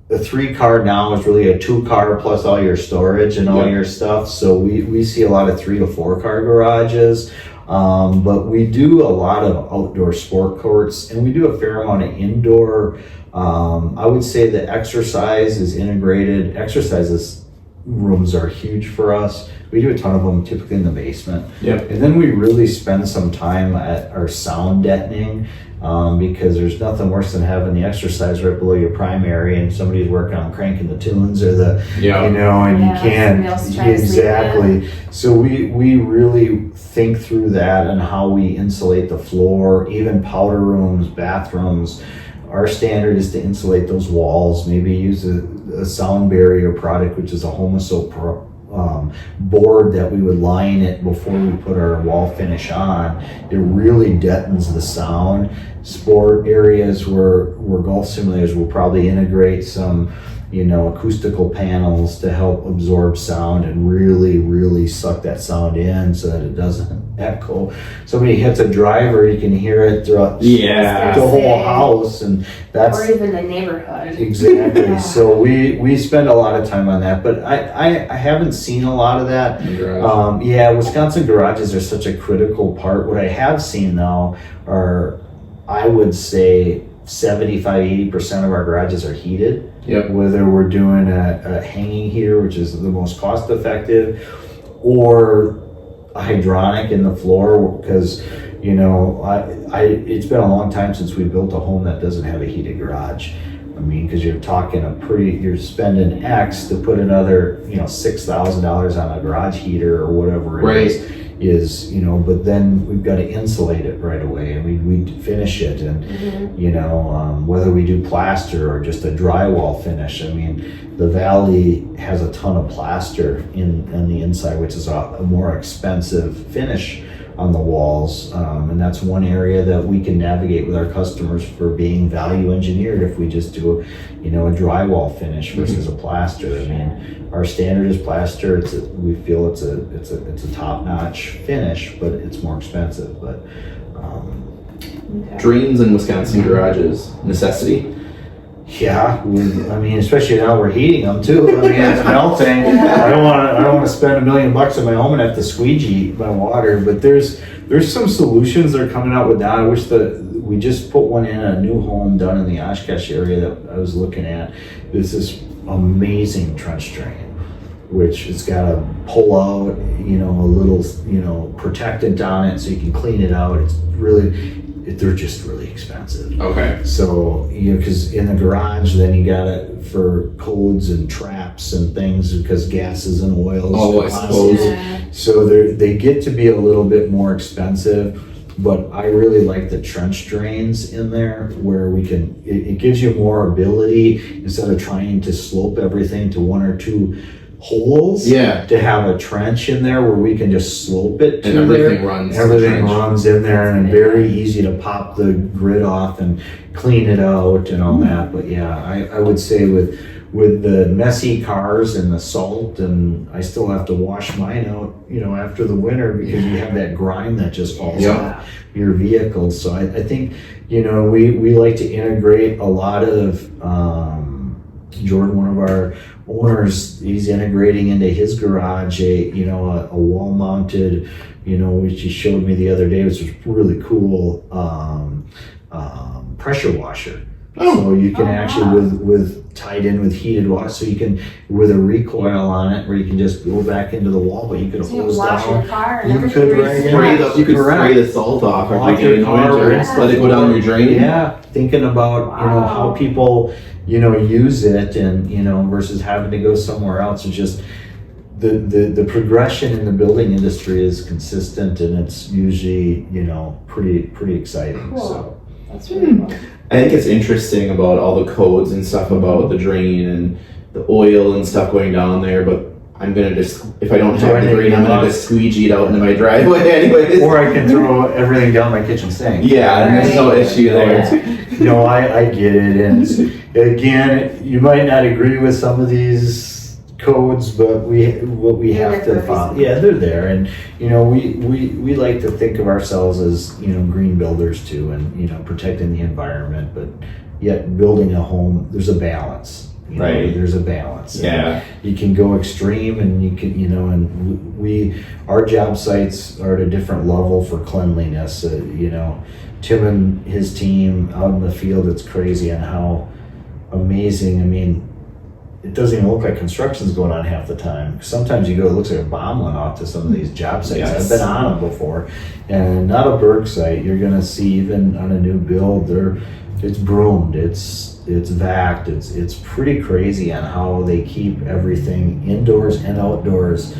Speaker 2: a 3-car now is really a 2-car plus all your storage and all your stuff. So we see a lot of 3 to 4-car garages. But we do a lot of outdoor sport courts, and we do a fair amount of indoor. I would say the exercise is integrated. Exercises rooms are huge for us. We do a ton of them typically in the basement. And then we really spend some time at our sound deadening, because there's nothing worse than having the exercise right below your primary and somebody's working on cranking the tunes or the, and you can't. Exactly. So we really think through that and how we insulate the floor, even powder rooms, bathrooms. Our standard is to insulate those walls, maybe use a sound barrier product, which is a Homosoap board that we would line it before we put our wall finish on. It really deadens the sound. Sport areas where golf simulators will probably integrate some acoustical panels to help absorb sound and really suck that sound in so that it doesn't echo. Somebody hits a driver, you can hear it throughout the whole house, and that's,
Speaker 3: or even the neighborhood.
Speaker 2: Exactly. So we spend a lot of time on that, but I haven't seen a lot of that. Wisconsin garages are such a critical part. What I have seen though are, I would say 75-80% of our garages are heated. Whether we're doing a hanging heater, which is the most cost effective, or a hydronic in the floor, because it's been a long time since we built a home that doesn't have a heated garage. I mean, because you're talking you're spending X to put another, $6,000 on a garage heater or whatever it is, but then we've got to insulate it right away. I mean, we finish it and, whether we do plaster or just a drywall finish. I mean, the Valley has a ton of plaster on the inside, which is a more expensive finish on the walls, and that's one area that we can navigate with our customers for being value engineered if we just do a drywall finish versus a plaster. I mean, our standard is plaster. We feel it's a top-notch finish, but it's more expensive. But
Speaker 1: drains in Wisconsin garages, necessity.
Speaker 2: Yeah, I mean, especially now we're heating them too. I mean, it's melting. I don't want to spend $1 million in my home and have to squeegee my water. But there's some solutions that are coming out with that. I wish we just put one in a new home done in the Oshkosh area that I was looking at. There's this amazing trench drain, which it's got a pull out, a little, protectant on it so you can clean it out. It's really. They're just really expensive.
Speaker 1: Okay.
Speaker 2: So, because in the garage, then you got it for codes and traps and things because gases and oils.
Speaker 1: Oh, I suppose.
Speaker 3: Yeah.
Speaker 2: So they get to be a little bit more expensive, but I really like the trench drains in there where it gives you more ability instead of trying to slope everything to one or two holes, to have a trench in there where we can just slope it to
Speaker 1: and everything runs.
Speaker 2: Everything runs in there, and very easy to pop the grid off and clean it out and all that. But yeah, I would say with the messy cars and the salt, and I still have to wash mine out, after the winter because you have that grime that just falls off your vehicle. So I think, we like to integrate a lot of Jordan, one of our owners, he's integrating into his garage a wall mounted, which he showed me the other day, which was really cool, pressure washer. So you can actually with tied in with heated water, so you can with a recoil on it where you can just go back into the wall, but you could hose
Speaker 3: wash
Speaker 2: down.
Speaker 3: your car and
Speaker 2: You
Speaker 3: everything.
Speaker 2: could
Speaker 1: You could spray the salt off
Speaker 2: Like
Speaker 1: every
Speaker 2: your
Speaker 1: day in the
Speaker 2: car,
Speaker 1: winter.
Speaker 2: yeah.
Speaker 1: Let it go down your drain.
Speaker 2: Yeah, thinking about how people use it and versus having to go somewhere else. It's just the progression in the building industry is consistent, and it's usually pretty exciting.
Speaker 3: Cool.
Speaker 2: So
Speaker 3: That's really cool.
Speaker 1: I think it's interesting about all the codes and stuff about the drain and the oil and stuff going down there, but I'm gonna just, if I don't have the drain, I'm gonna just squeegee it out into my driveway anyways.
Speaker 2: or I can throw everything down my kitchen sink.
Speaker 1: Yeah, and there's no issue there.
Speaker 2: No, I get it, and again, you might not agree with some of these codes, but we have to follow. Yeah, they're there, and we like to think of ourselves as green builders too, and protecting the environment, but yet building a home, there's a balance.
Speaker 1: Right.
Speaker 2: There's a balance.
Speaker 1: Yeah.
Speaker 2: You can go extreme, and you can and our job sites are at a different level for cleanliness. Tim and his team out in the field, it's crazy on how amazing. I mean, it doesn't even look like construction's going on half the time. Sometimes you go, it looks like a bomb went off to some of these job sites.
Speaker 1: Yes.
Speaker 2: I've been on them before, and not a Burg site. You're gonna see even on a new build, it's broomed, it's vacked, it's pretty crazy on how they keep everything indoors and outdoors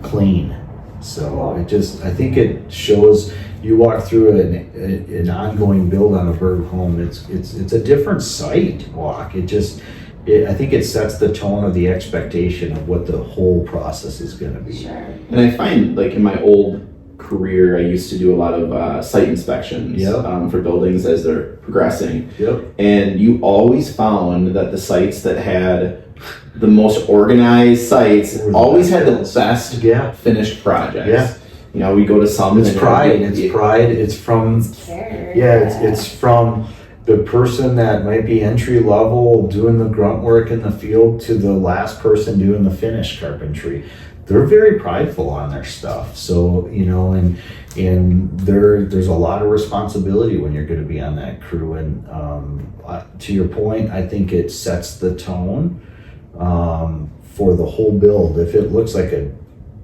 Speaker 2: clean. So I think it shows. You walk through an ongoing build on a Burg home. It's a different sight walk. I think it sets the tone of the expectation of what the whole process is going to be.
Speaker 3: Sure.
Speaker 1: And I find, like, in my old career, I used to do a lot of site inspections for buildings as they're progressing.
Speaker 2: Yep.
Speaker 1: And you always found that the sites that had the most organized sites always had the best finished projects. Yeah. We go to some.
Speaker 2: It's pride. It's from.
Speaker 3: Care.
Speaker 2: It's from the person that might be entry level doing the grunt work in the field to the last person doing the finished carpentry. They're very prideful on their stuff. So, and there's a lot of responsibility when you're going to be on that crew. And to your point, I think it sets the tone for the whole build. If it looks like a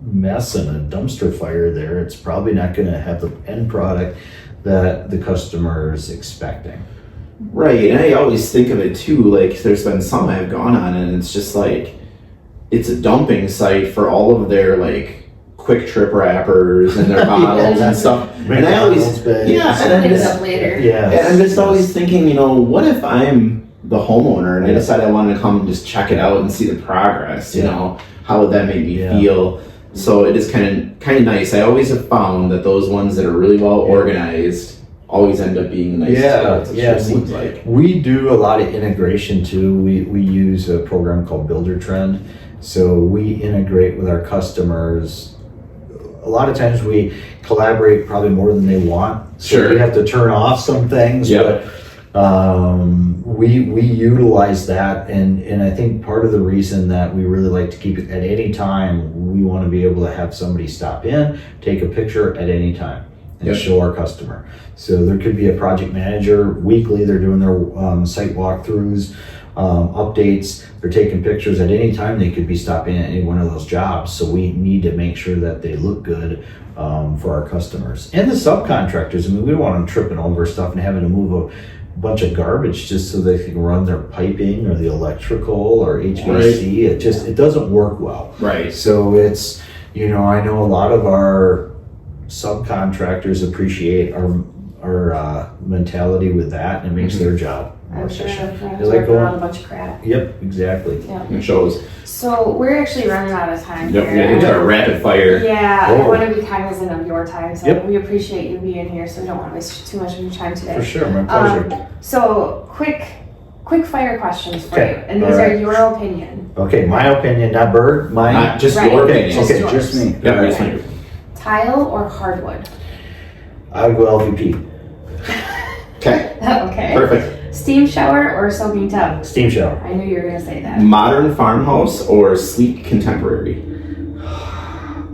Speaker 2: mess and a dumpster fire there, it's probably not going to have the end product that the customer is expecting.
Speaker 1: Right, and I always think of it too, like there's been some I've gone on and it's just like, it's a dumping site for all of their like quick trip wrappers and their bottles and stuff. And I always, yeah, and
Speaker 3: Pick it up later.
Speaker 2: Yeah.
Speaker 1: and I'm just always thinking, what if I'm the homeowner and I decide I want to come and just check it out and see the progress, how would that make me feel? So it is kind of nice. I always have found that those ones that are really well organized always end up being nice.
Speaker 2: Yeah.
Speaker 1: Seems like.
Speaker 2: We do a lot of integration too. We use a program called Builder Trend. So we integrate with our customers. A lot of times we collaborate probably more than they want. So
Speaker 1: Sure.
Speaker 2: we have to turn off some things.
Speaker 1: Yep.
Speaker 2: But we utilize that, and I think part of the reason that we really like to keep it at any time, we want to be able to have somebody stop in, take a picture at any time, and
Speaker 1: Yep.
Speaker 2: show our customer. So there could be a project manager weekly, they're doing their site walkthroughs, updates, they're taking pictures at any time. They could be stopping at any one of those jobs. So we need to make sure that they look good for our customers and the subcontractors. I mean, we don't want them tripping over stuff and having to move a bunch of garbage just so they can run their piping or the electrical or HVAC. It doesn't work well.
Speaker 1: Right.
Speaker 2: So it's, I know a lot of our subcontractors appreciate our mentality with that, and it makes their job more
Speaker 3: I'm sure
Speaker 2: efficient.
Speaker 3: I'm
Speaker 2: They like
Speaker 3: working
Speaker 2: going-
Speaker 3: on a bunch of crap.
Speaker 2: Yep, exactly.
Speaker 3: Yeah.
Speaker 1: It shows.
Speaker 3: So we're actually running out of time
Speaker 1: Yep,
Speaker 3: here.
Speaker 1: yeah, it's our rapid fire.
Speaker 3: Yeah,
Speaker 2: Oh.
Speaker 3: I want to be cognizant of your time, so
Speaker 2: Yep.
Speaker 3: we appreciate you being here, so we don't want to waste too much of your time today.
Speaker 2: For sure, my pleasure.
Speaker 3: So quick fire questions for
Speaker 2: Okay,
Speaker 3: you, and these
Speaker 2: all right.
Speaker 3: are your opinion.
Speaker 2: Okay, my opinion, not Burg, mine.
Speaker 1: Not just
Speaker 3: Right.
Speaker 1: your
Speaker 2: Okay,
Speaker 1: opinion.
Speaker 3: Just
Speaker 2: okay,
Speaker 3: yours.
Speaker 2: just me.
Speaker 1: Yeah,
Speaker 2: All right.
Speaker 1: just me.
Speaker 3: Tile or hardwood?
Speaker 2: I would go LVP.
Speaker 1: Okay,
Speaker 3: Okay.
Speaker 1: perfect.
Speaker 3: Steam shower or soaking tub?
Speaker 2: Steam shower.
Speaker 3: I knew you were gonna say that.
Speaker 1: Modern farmhouse or sleek contemporary?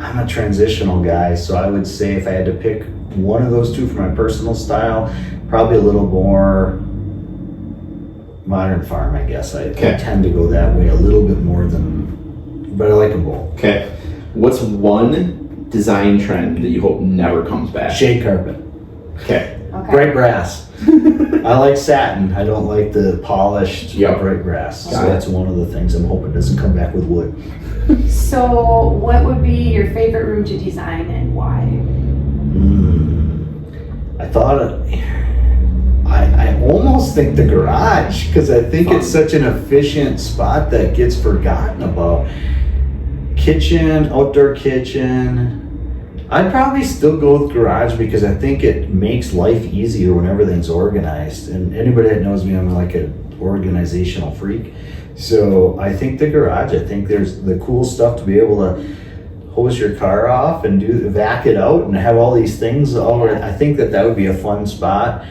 Speaker 2: I'm a transitional guy, so I would say if I had to pick one of those two for my personal style, probably a little more modern farm, I guess. I
Speaker 1: Okay.
Speaker 2: tend to go that way a little bit more than, but I like them both.
Speaker 1: Okay. What's one design trend that you hope never comes back?
Speaker 2: Shade carpet.
Speaker 1: Okay.
Speaker 3: Okay.
Speaker 2: Bright brass. I like satin. I don't like the polished
Speaker 1: Yep.
Speaker 2: bright brass.
Speaker 1: Got
Speaker 2: So
Speaker 1: it.
Speaker 2: that's one of the things I'm hoping doesn't come back with wood.
Speaker 3: So, what would be your favorite room to design and why?
Speaker 2: I thought I almost think the garage, because I think it's such an efficient spot that gets forgotten about. Kitchen, outdoor kitchen. I'd probably still go with garage because I think it makes life easier when everything's organized. And anybody that knows me, I'm like an organizational freak. So I think the garage, I think there's the cool stuff to be able to hose your car off and vac it out and have all these things over. I think that would be a fun spot.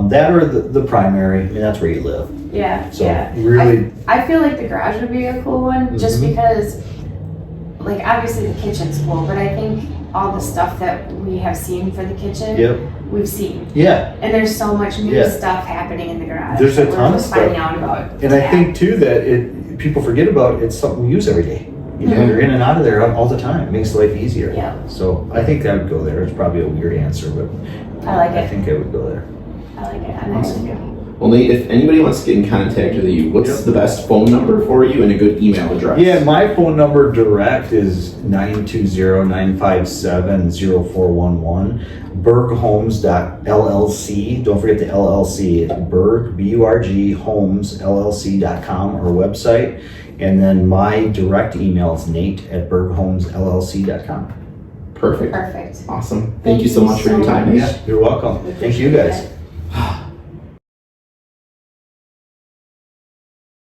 Speaker 2: That or the primary. I mean, that's where you live.
Speaker 3: Yeah,
Speaker 2: So
Speaker 3: yeah.
Speaker 2: really,
Speaker 3: I feel like the garage would be a cool one, just
Speaker 2: Mhm.
Speaker 3: because, like, obviously the kitchen's cool, but I think all the stuff that we have seen for the kitchen,
Speaker 2: yep,
Speaker 3: we've seen.
Speaker 2: yeah.
Speaker 3: And there's so much new
Speaker 2: Yeah.
Speaker 3: stuff happening in the garage.
Speaker 2: There's a
Speaker 3: that
Speaker 2: ton
Speaker 3: we're
Speaker 2: of
Speaker 3: just finding
Speaker 2: stuff.
Speaker 3: out about.
Speaker 2: And I
Speaker 3: Yeah.
Speaker 2: think too that people forget about it's something we use every day. You know,
Speaker 3: Mhm.
Speaker 2: you're in and out of there all the time. It makes life easier.
Speaker 3: Yeah.
Speaker 2: So I think I would go there. It's probably a weird answer, but
Speaker 3: I like
Speaker 2: I
Speaker 3: it.
Speaker 2: think I would go there.
Speaker 3: I like it. I'm with you.
Speaker 1: Well, Nate, if anybody wants to get in contact with you, what's the best phone number for you and a good email address?
Speaker 2: Yeah, my phone number direct is 920-957-0411. BurgHomes.llc. Don't forget the LLC. Burg, B-U-R-G, Homes, LLC.com, our website. And then my direct email is nate@burghomesllc.com.
Speaker 1: Perfect.
Speaker 3: Perfect.
Speaker 1: Awesome. Thank you so much for your time, Nate.
Speaker 2: Yeah, you're welcome. Thank you guys.